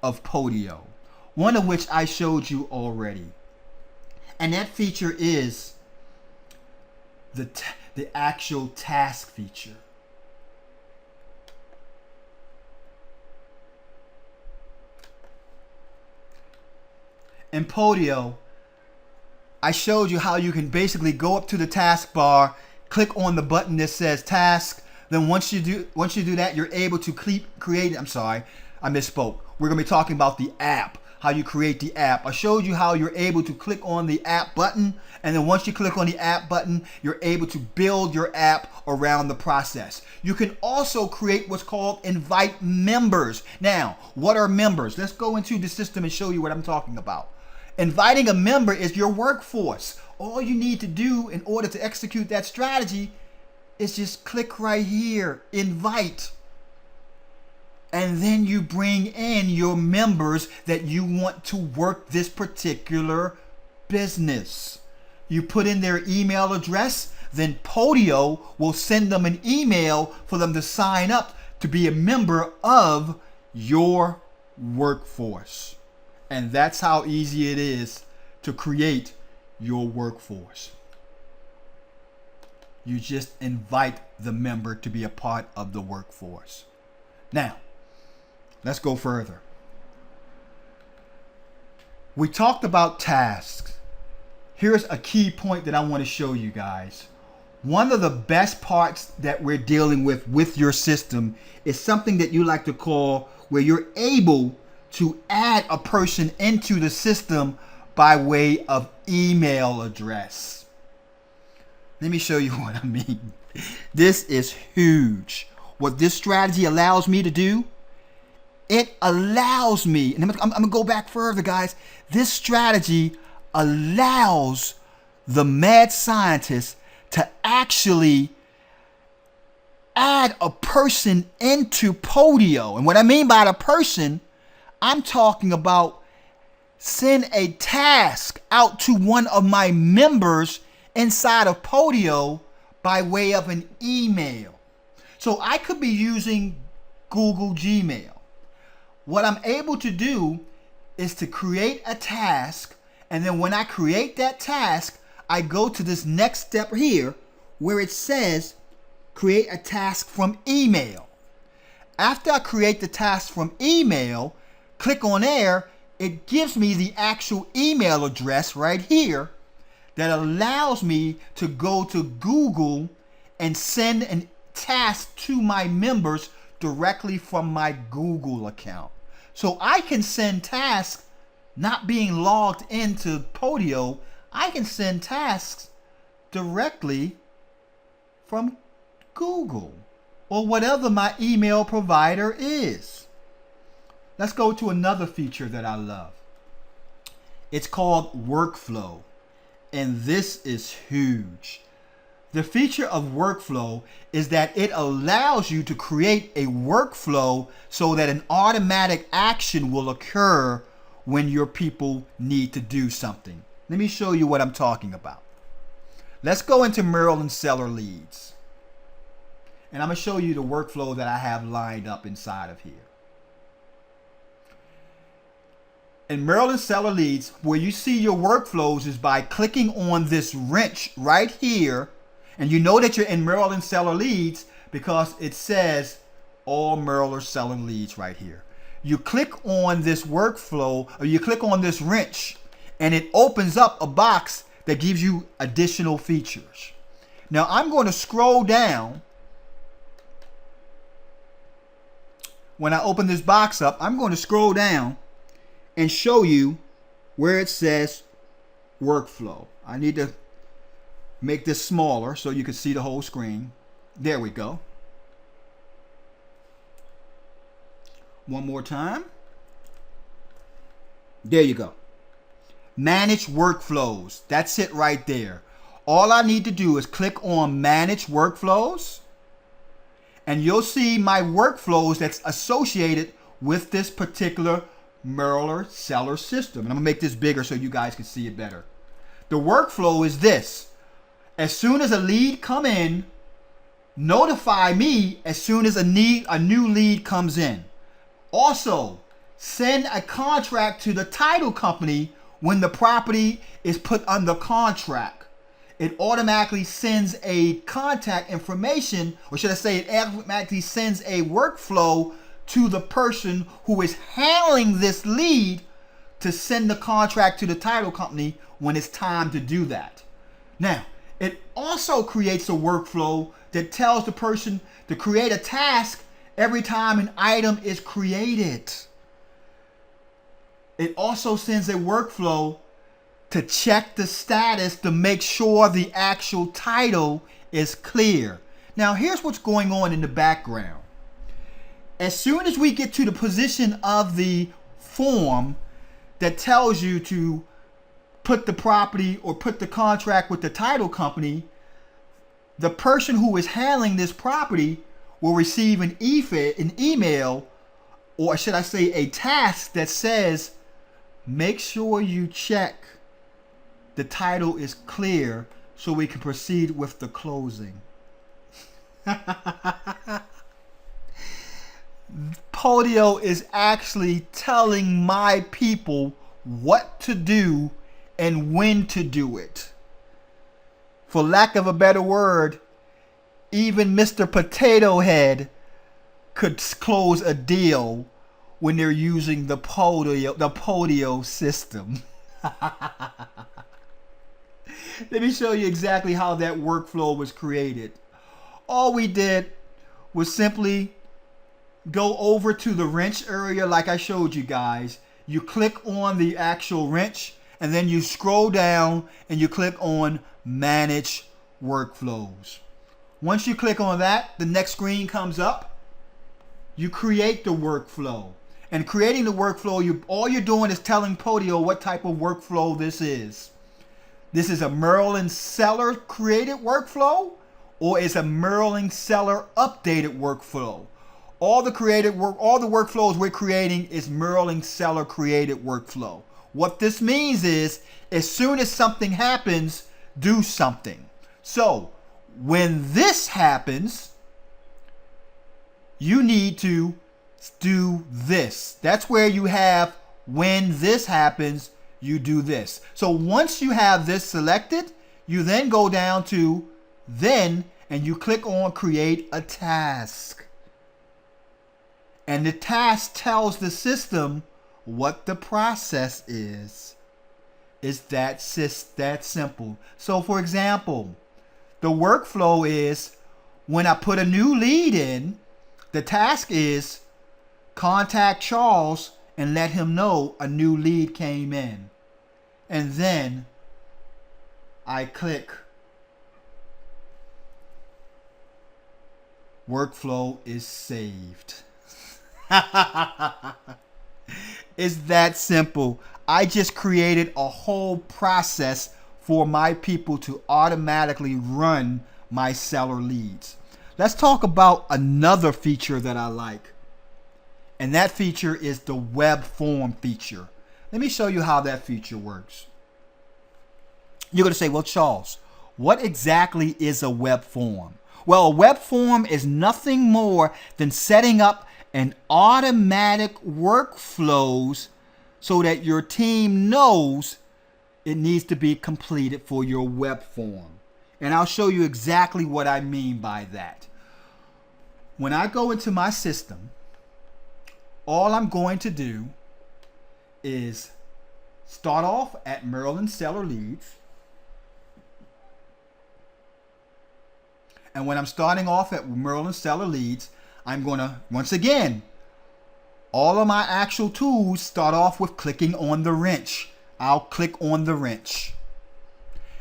of Podio, one of which I showed you already. And that feature is the actual task feature. In Podio, I showed you how you can basically go up to the taskbar, click on the button that says task. Then once you do that, you're able to create. I'm sorry, I misspoke. We're gonna be talking about the app, how you create the app. I showed you how you're able to click on the app button, and then once you click on the app button, you're able to build your app around the process. You can also create what's called invite members. Now, what are members? Let's go into the system and show you what I'm talking about. Inviting a member is your workforce. All you need to do in order to execute that strategy is just click right here, invite. And then you bring in your members that you want to work this particular business. You put in their email address, then Podio will send them an email for them to sign up to be a member of your workforce. And that's how easy it is to create your workforce. You just invite the member to be a part of the workforce. Now, let's go further. We talked about tasks. Here's a key point that I want to show you guys. One of the best parts that we're dealing with your system is something that you like to call where you're able to add a person into the system by way of email address. Let me show you what I mean. This is huge. What this strategy allows me to do, it allows me, and I'm going to go back further, guys. This strategy allows the mad scientist to actually add a person into Podio. And what I mean by the person, I'm talking about send a task out to one of my members inside of Podio by way of an email. So I could be using Google Gmail. What I'm able to do is to create a task, and then when I create that task, I go to this next step here where it says create a task from email. After I create the task from email, click on there, it gives me the actual email address right here that allows me to go to Google and send a task to my members directly from my Google account. So I can send tasks not being logged into Podio. I can send tasks directly from Google or whatever my email provider is. Let's go to another feature that I love. It's called workflow, and this is huge. The feature of workflow is that it allows you to create a workflow so that an automatic action will occur when your people need to do something. Let me show you what I'm talking about. Let's go into Maryland seller leads. And I'm going to show you the workflow that I have lined up inside of here. In Maryland seller leads, where you see your workflows is by clicking on this wrench right here. And you know that you're in Maryland seller leads because it says all Maryland seller leads right here. You click on this workflow, or you click on this wrench, and it opens up a box that gives you additional features. Now I'm going to scroll down. When I open this box up, I'm going to scroll down and show you where it says workflow. I need to make this smaller so you can see the whole screen. There we go. One more time. There you go. Manage workflows. That's it right there. All I need to do is click on Manage Workflows, and you'll see my workflows that's associated with this particular Maryland seller system. And I'm going to make this bigger so you guys can see it better. The workflow is this. As soon as a lead come in, notify me as soon as a new lead comes in. Also, send a contract to the title company when the property is put under contract. It automatically sends a contact information, or should I say it automatically sends a workflow to the person who is handling this lead to send the contract to the title company when it's time to do that. Now, it also creates a workflow that tells the person to create a task every time an item is created. It also sends a workflow to check the status to make sure the actual title is clear. Now, here's what's going on in the background. As soon as we get to the position of the form that tells you to put the property or put the contract with the title company, the person who is handling this property will receive an email, or should I say a task that says, make sure you check the title is clear so we can proceed with the closing. Podio is actually telling my people what to do and when to do it. For lack of a better word, even Mr. Potato Head could close a deal when they're using the Podio system. Let me show you exactly how that workflow was created. All we did was simply go over to the wrench area like I showed you guys. You click on the actual wrench, and then you scroll down and you click on Manage Workflows. Once you click on that, the next screen comes up. You create the workflow. And creating the workflow, all you're doing is telling Podio what type of workflow this is. This is a Maryland seller created workflow, or is a Maryland seller updated workflow. All the workflows we're creating is Maryland seller created workflow. What this means is, as soon as something happens, do something. So when this happens, you need to do this. That's where you have when this happens, you do this. So once you have this selected, you then go down to then, and you click on create a task. And the task tells the system what the process is. It's that simple. So for example, the workflow is when I put a new lead in, the task is contact Charles and let him know a new lead came in. And then I click workflow is saved. It's that simple. I just created a whole process for my people to automatically run my seller leads. Let's talk about another feature that I like. And that feature is the web form feature. Let me show you how that feature works. You're going to say, well, Charles, what exactly is a web form? Well, a web form is nothing more than setting up an automatic workflows so that your team knows it needs to be completed for your web form. And I'll show you exactly what I mean by that. When I go into my system, all I'm going to do is start off at Maryland Seller Leads. And when I'm starting off at Maryland Seller Leads, I'm going to, once again, all of my actual tools start off with clicking on the wrench. I'll click on the wrench.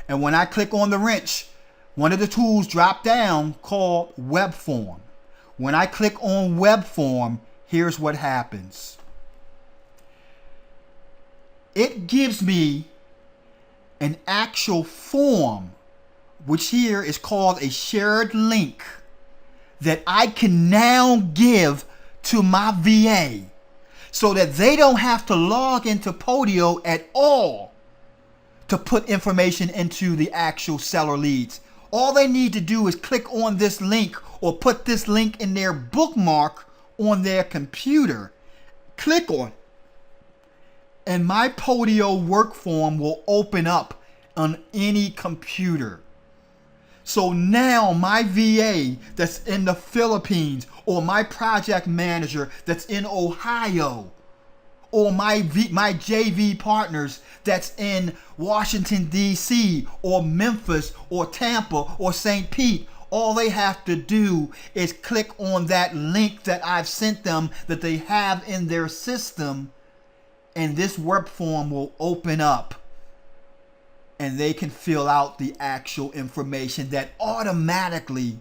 And when I click on the wrench, one of the tools drop down called Web Form. When I click on Web Form, here's what happens. It gives me an actual form, which here is called a shared link, that I can now give to my VA so that they don't have to log into Podio at all to put information into the actual seller leads. All they need to do is click on this link or put this link in their bookmark on their computer. Click on it, and my Podio work form will open up on any computer. So now my VA that's in the Philippines, or my project manager that's in Ohio, or my JV partners that's in Washington, D.C., or Memphis, or Tampa, or St. Pete, all they have to do is click on that link that I've sent them that they have in their system, and this work form will open up, and they can fill out the actual information that automatically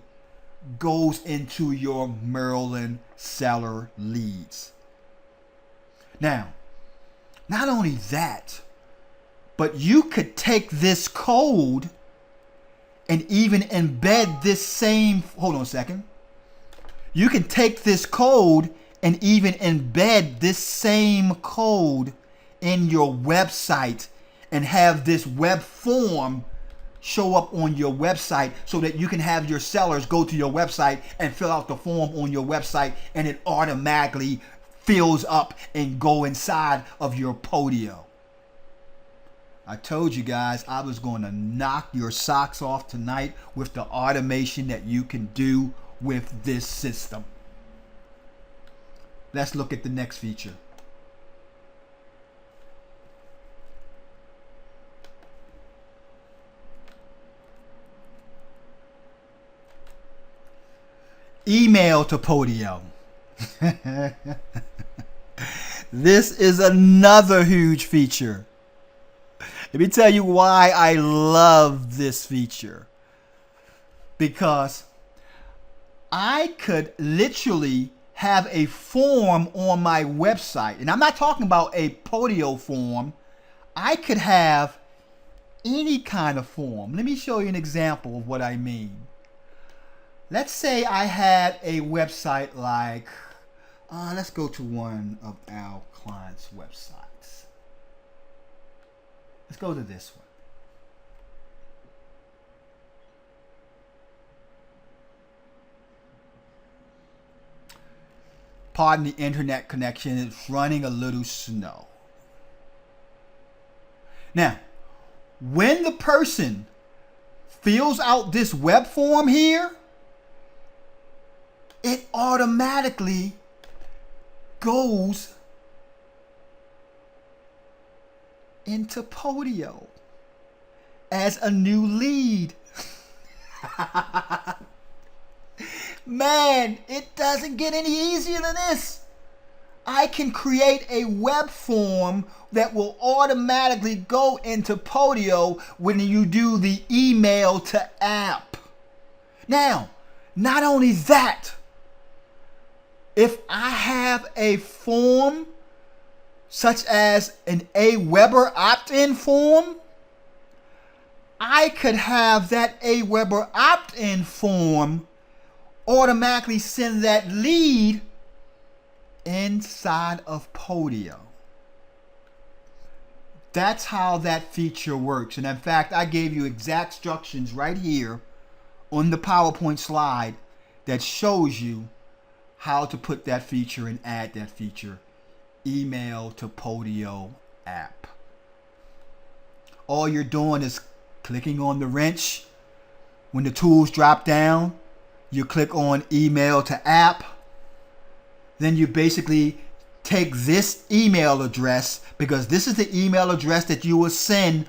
goes into your Maryland Seller Leads. Now, not only that, but you could take this code and even embed this same, hold on a second. You can take this code and even embed this same code in your website and have this web form show up on your website so that you can have your sellers go to your website and fill out the form on your website, and it automatically fills up and go inside of your Podio. I told you guys I was going to knock your socks off tonight with the automation that you can do with this system. Let's look at the next feature. Email to Podio. This is another huge feature. Let me tell you why I love this feature. Because I could literally have a form on my website, and I'm not talking about a Podio form. I could have any kind of form. Let me show you an example of what I mean. Let's say I had a website like, let's go to one of our clients' websites. Let's go to this one. Pardon the internet connection, it's running a little slow. Now, when the person fills out this web form here, it automatically goes into Podio as a new lead. Man, it doesn't get any easier than this. I can create a web form that will automatically go into Podio when you do the email to app. Now, not only that, if I have a form such as an AWeber opt-in form, I I could have that AWeber opt-in form automatically send that lead inside of Podio. That's how that feature works. And in fact, I gave you exact instructions right here on the PowerPoint slide that shows you how to put that feature and add that feature. Email to Podio app. All you're doing is clicking on the wrench. When the tools drop down, you click on email to app. Then you basically take this email address, because this is the email address that you will send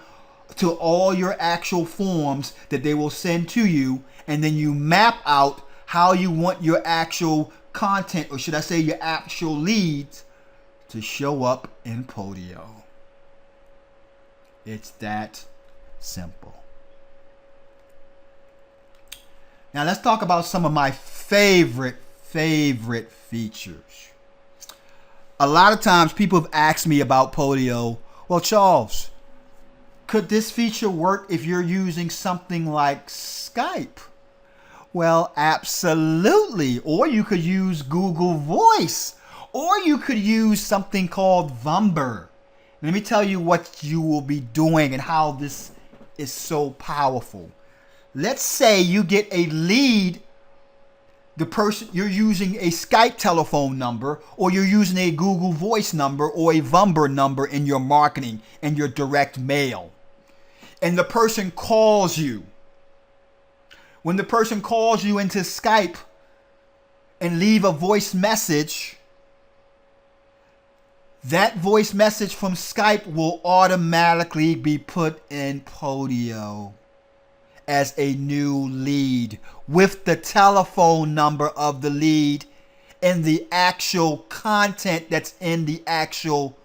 to all your actual forms that they will send to you, and then you map out how you want your actual content, or should I say your actual leads, to show up in Podio. It's that simple. Now let's talk about some of my favorite features. A lot of times people have asked me about Podio. Well, Charles, could this feature work if you're using something like Skype? Well, absolutely. Or you could use Google Voice. Or you could use something called Vumber. Let me tell you what you will be doing and how this is so powerful. Let's say you get a lead, the person, you're using a Skype telephone number, or you're using a Google Voice number or a Vumber number in your marketing and your direct mail. And the person calls you. When the person calls you into Skype and leave a voice message, that voice message from Skype will automatically be put in Podio as a new lead with the telephone number of the lead and the actual content that's in the actual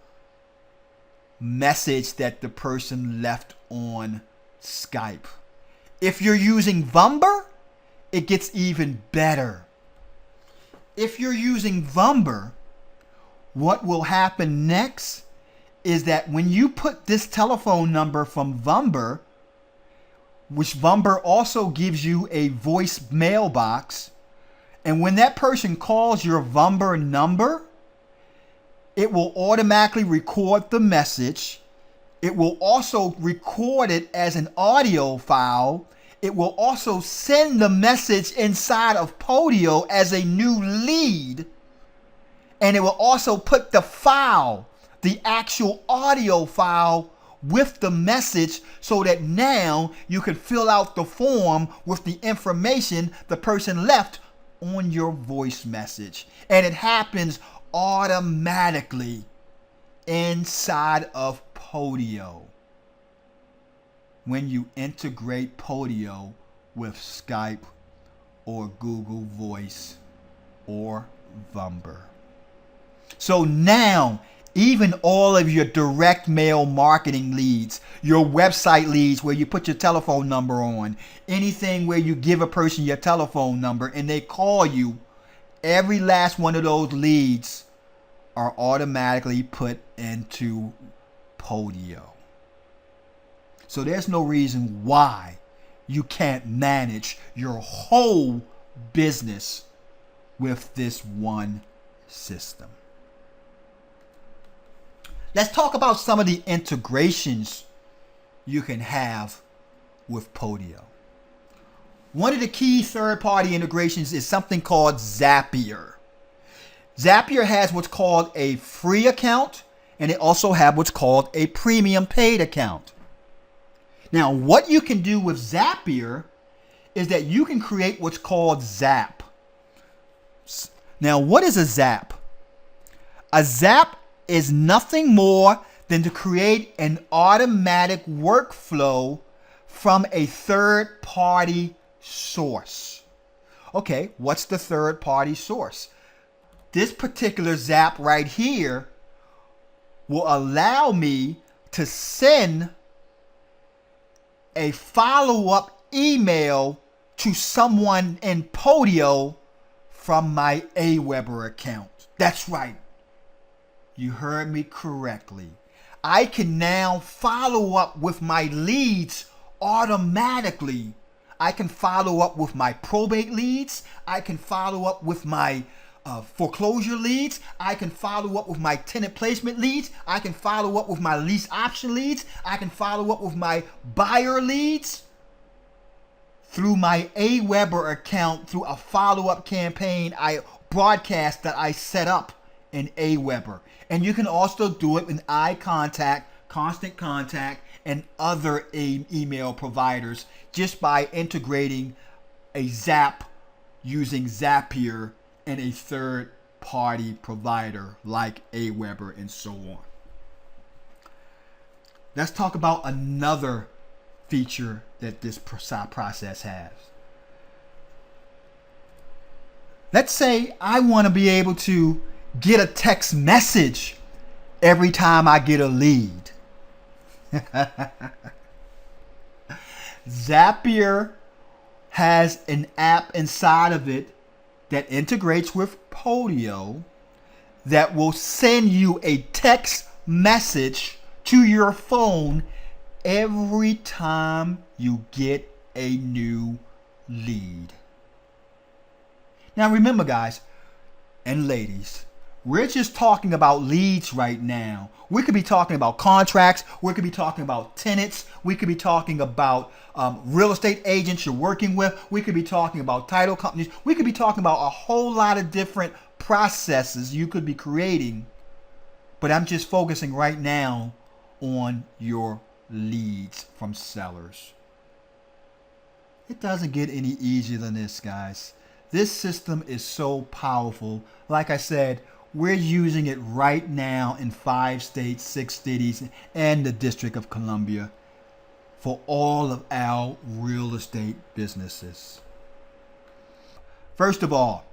message that the person left on Skype. If you're using Vumber, it gets even better. If you're using Vumber, what will happen next is that when you put this telephone number from Vumber, which Vumber also gives you a voice mailbox, and when that person calls your Vumber number, it will automatically record the message. It will also record it as an audio file. It will also send the message inside of Podio as a new lead. And it will also put the file, the actual audio file, with the message, so that now you can fill out the form with the information the person left on your voice message. And it happens automatically inside of Podio when you integrate Podio with Skype or Google Voice or Vumber. So now, even all of your direct mail marketing leads, your website leads where you put your telephone number on, anything where you give a person your telephone number and they call you, every last one of those leads are automatically put into Podio. So there's no reason why you can't manage your whole business with this one system. Let's talk about some of the integrations you can have with Podio. One of the key third-party integrations is something called Zapier. Zapier has what's called a free account, and it also has what's called a premium paid account. Now, what you can do with Zapier is that you can create what's called Zap. Now, what is a Zap? A Zap is nothing more than to create an automatic workflow from a third-party source. Okay, what's the third-party source? This particular Zap right here will allow me to send a follow-up email to someone in Podio from my AWeber account. That's right. You heard me correctly. I can now follow up with my leads automatically I can follow up with my probate leads. I can follow up with my foreclosure leads. I can follow up with my tenant placement leads. I can follow up with my lease option leads. I can follow up with my buyer leads through my AWeber account, through a follow-up campaign I broadcast that I set up in AWeber. And you can also do it in iContact, Constant Contact, and other email providers just by integrating a Zap using Zapier and a third-party provider like AWeber and so on. Let's talk about another feature that this process has. Let's say I want to be able to get a text message every time I get a lead. Zapier has an app inside of it that integrates with Podio that will send you a text message to your phone every time you get a new lead. Now remember, guys and ladies, we're just talking about leads right now. We could be talking about contracts. We could be talking about tenants. We could be talking about real estate agents you're working with. We could be talking about title companies. We could be talking about a whole lot of different processes you could be creating. But I'm just focusing right now on your leads from sellers. It doesn't get any easier than this, guys. This system is so powerful. Like I said, we're using it right now in 5 states, 6 cities, and the District of Columbia for all of our real estate businesses. First of all,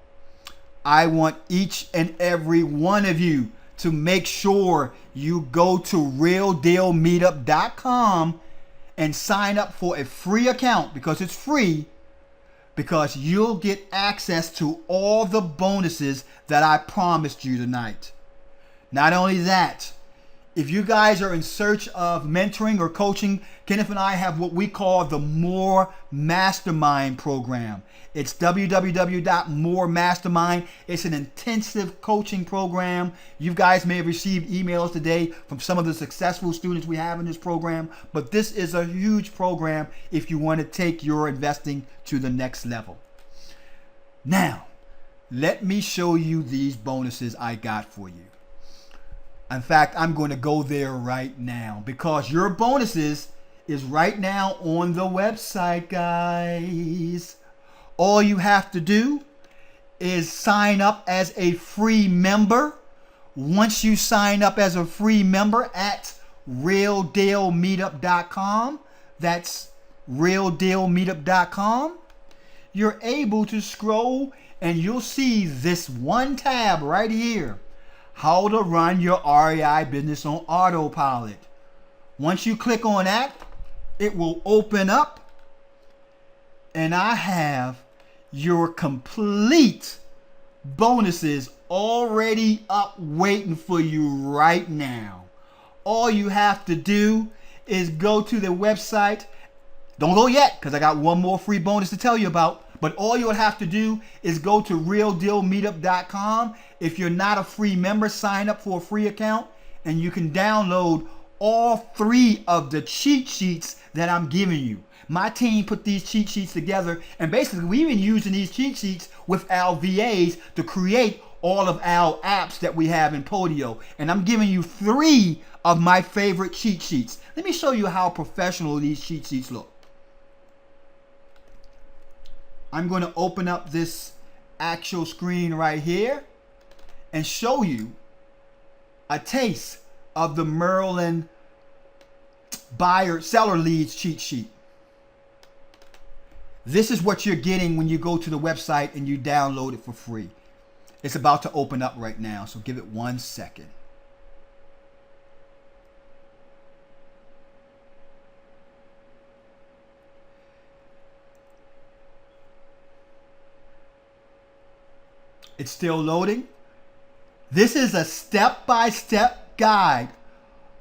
I want each and every one of you to make sure you go to realdealmeetup.com and sign up for a free account, because it's free, because you'll get access to all the bonuses that I promised you tonight. Not only that, if you guys are in search of mentoring or coaching, Kenneth and I have what we call the More Mastermind program. It's www.moremastermind. It's an intensive coaching program. You guys may have received emails today from some of the successful students we have in this program, but this is a huge program if you want to take your investing to the next level. Now, let me show you these bonuses I got for you. In fact, I'm going to go there right now because your bonuses is right now on the website, guys. All you have to do is sign up as a free member. Once you sign up as a free member at realdealmeetup.com, that's realdealmeetup.com, you're able to scroll and you'll see this one tab right here, how to run your REI business on autopilot. Once you click on that, it will open up and I have your complete bonuses already up waiting for you right now. All you have to do is go to the website. Don't go yet because I got one more free bonus to tell you about. But all you'll have to do is go to realdealmeetup.com. If you're not a free member, sign up for a free account and you can download all 3 of the cheat sheets that I'm giving you. My team put these cheat sheets together, and basically we've been using these cheat sheets with our VAs to create all of our apps that we have in Podio. And I'm giving you 3 of my favorite cheat sheets. Let me show you how professional these cheat sheets look. I'm going to open up this actual screen right here and show you a taste of the Merlin buyer seller leads cheat sheet. This is what you're getting when you go to the website and you download it for free. It's about to open up right now, so give it 1 second. It's still loading. This is a step-by-step guide,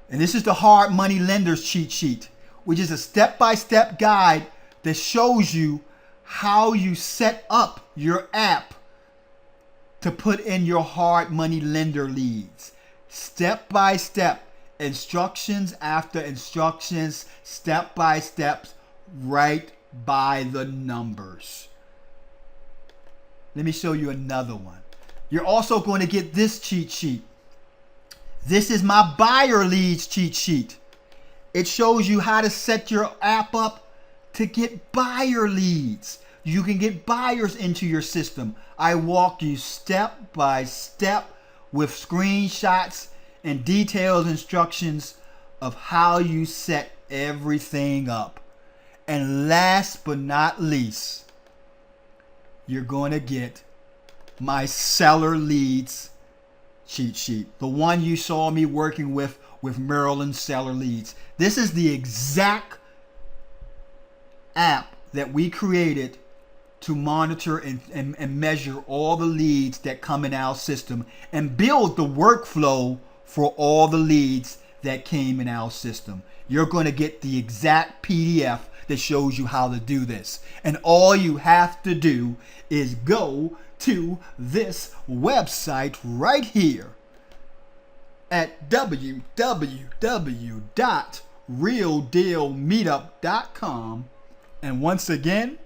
and this is the hard money lenders cheat sheet. which is a step-by-step guide that shows you how you set up your app to put in your hard money lender leads. Step by step, instructions after instructions, step by step, right by the numbers. Let me show you another one. You're also going to get this cheat sheet. This is my buyer leads cheat sheet. It shows you how to set your app up to get buyer leads. You can get buyers into your system. I walk you step by step with screenshots and detailed instructions of how you set everything up. And last but not least, you're going to get my seller leads cheat sheet. The one you saw me working with Maryland seller leads. This is the exact app that we created to monitor and measure all the leads that come in our system and build the workflow for all the leads that came in our system. You're going to get the exact PDF that shows you how to do this. And all you have to do is go to this website right here at www.realdealmeetup.com, and once again,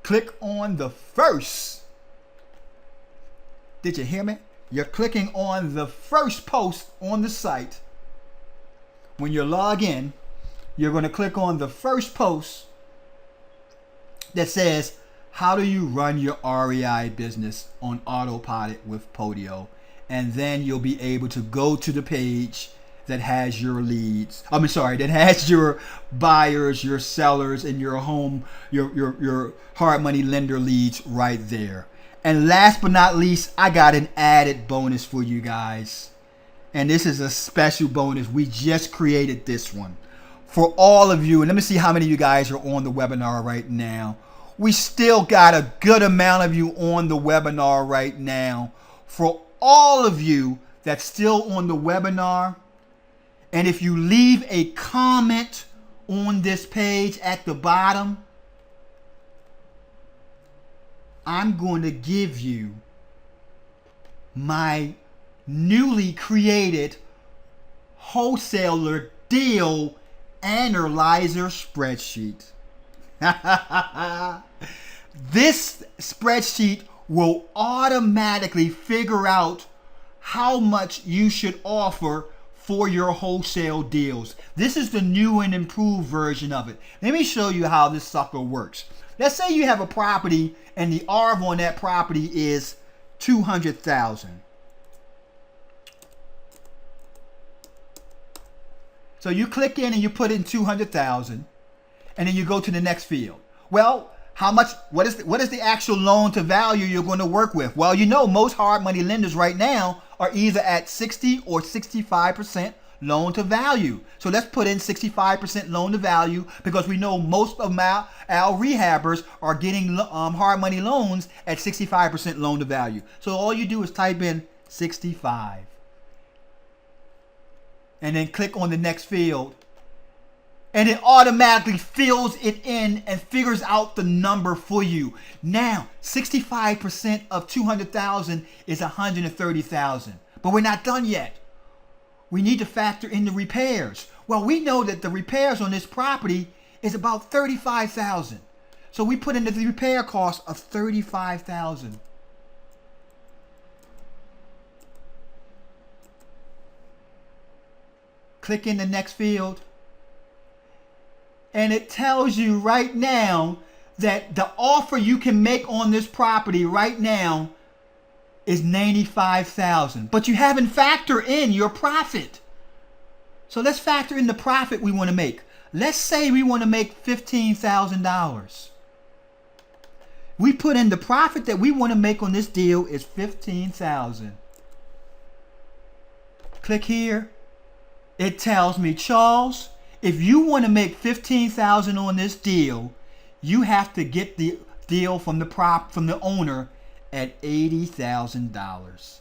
click on the first. Did you hear me? You're clicking on the first post on the site. When you log in, you're going to click on the first post that says, how do you run your REI business on autopilot with Podio? And then you'll be able to go to the page that has your leads. That has your buyers, your sellers, and your hard money lender leads right there. And last but not least, I got an added bonus for you guys. And this is a special bonus. We just created this one for all of you. And let me see how many of you guys are on the webinar right now. We still got a good amount of you on the webinar right now. For all of you that's still on the webinar, and if you leave a comment on this page at the bottom, I'm going to give you my newly created wholesaler deal analyzer spreadsheet. This spreadsheet will automatically figure out how much you should offer for your wholesale deals. This is the new and improved version of it. Let me show you how this sucker works. Let's say you have a property and the ARV on that property is $200,000. So you click in and you put in $200,000, and then you go to the next field. Well, how much? What is the actual loan to value you're going to work with? Well, you know most hard money lenders right now are either at 60 or 65% loan to value. So let's put in 65% loan to value, because we know most of our rehabbers are getting hard money loans at 65% loan to value. So all you do is type in 65 and then click on the next field, and it automatically fills it in and figures out the number for you. Now, 65% of 200,000 is 130,000, but we're not done yet. We need to factor in the repairs. Well, we know that the repairs on this property is about 35,000. So we put in the repair cost of 35,000. Click in the next field, and it tells you right now that the offer you can make on this property right now is $95,000, but you haven't factored in your profit. So let's factor in the profit we want to make. Let's say we want to make $15,000. We put in the profit that we want to make on this deal is $15,000. Click here. It tells me, Charles, if you want to make $15,000 on this deal, you have to get the deal from the owner at $80,000.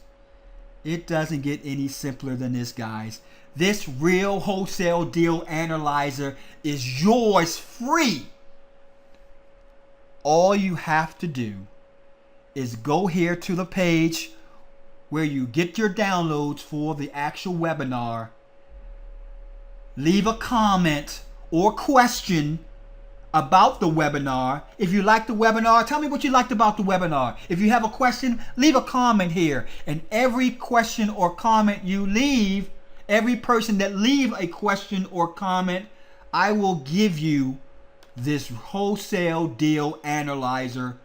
It doesn't get any simpler than this, guys. This real wholesale deal analyzer is yours free. All you have to do is go here to the page where you get your downloads for the actual webinar. Leave a comment or question about the webinar. If you like the webinar, tell me what you liked about the webinar. If you have a question, leave a comment here. And every question or comment you leave, every person that leave a question or comment, I will give you this wholesale deal analyzer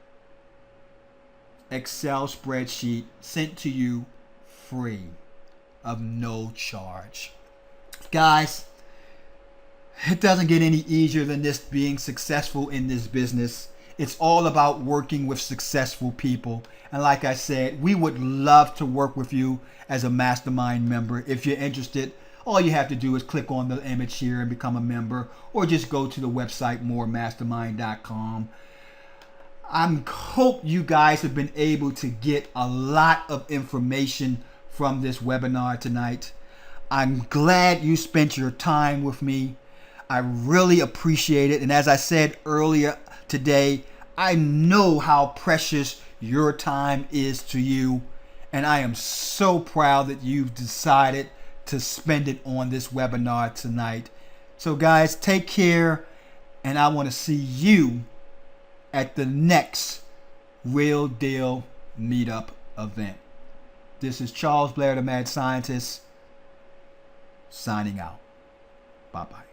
Excel spreadsheet sent to you free of no charge. Guys, it doesn't get any easier than this being successful in this business. It's all about working with successful people. And like I said, we would love to work with you as a mastermind member. If you're interested, all you have to do is click on the image here and become a member, or just go to the website moremastermind.com. I hope you guys have been able to get a lot of information from this webinar tonight. I'm glad you spent your time with me. I really appreciate it. And as I said earlier today, I know how precious your time is to you. And I am so proud that you've decided to spend it on this webinar tonight. So guys, take care. And I want to see you at the next Real Deal Meetup event. This is Charles Blair, the Mad Scientist, signing out. Bye-bye.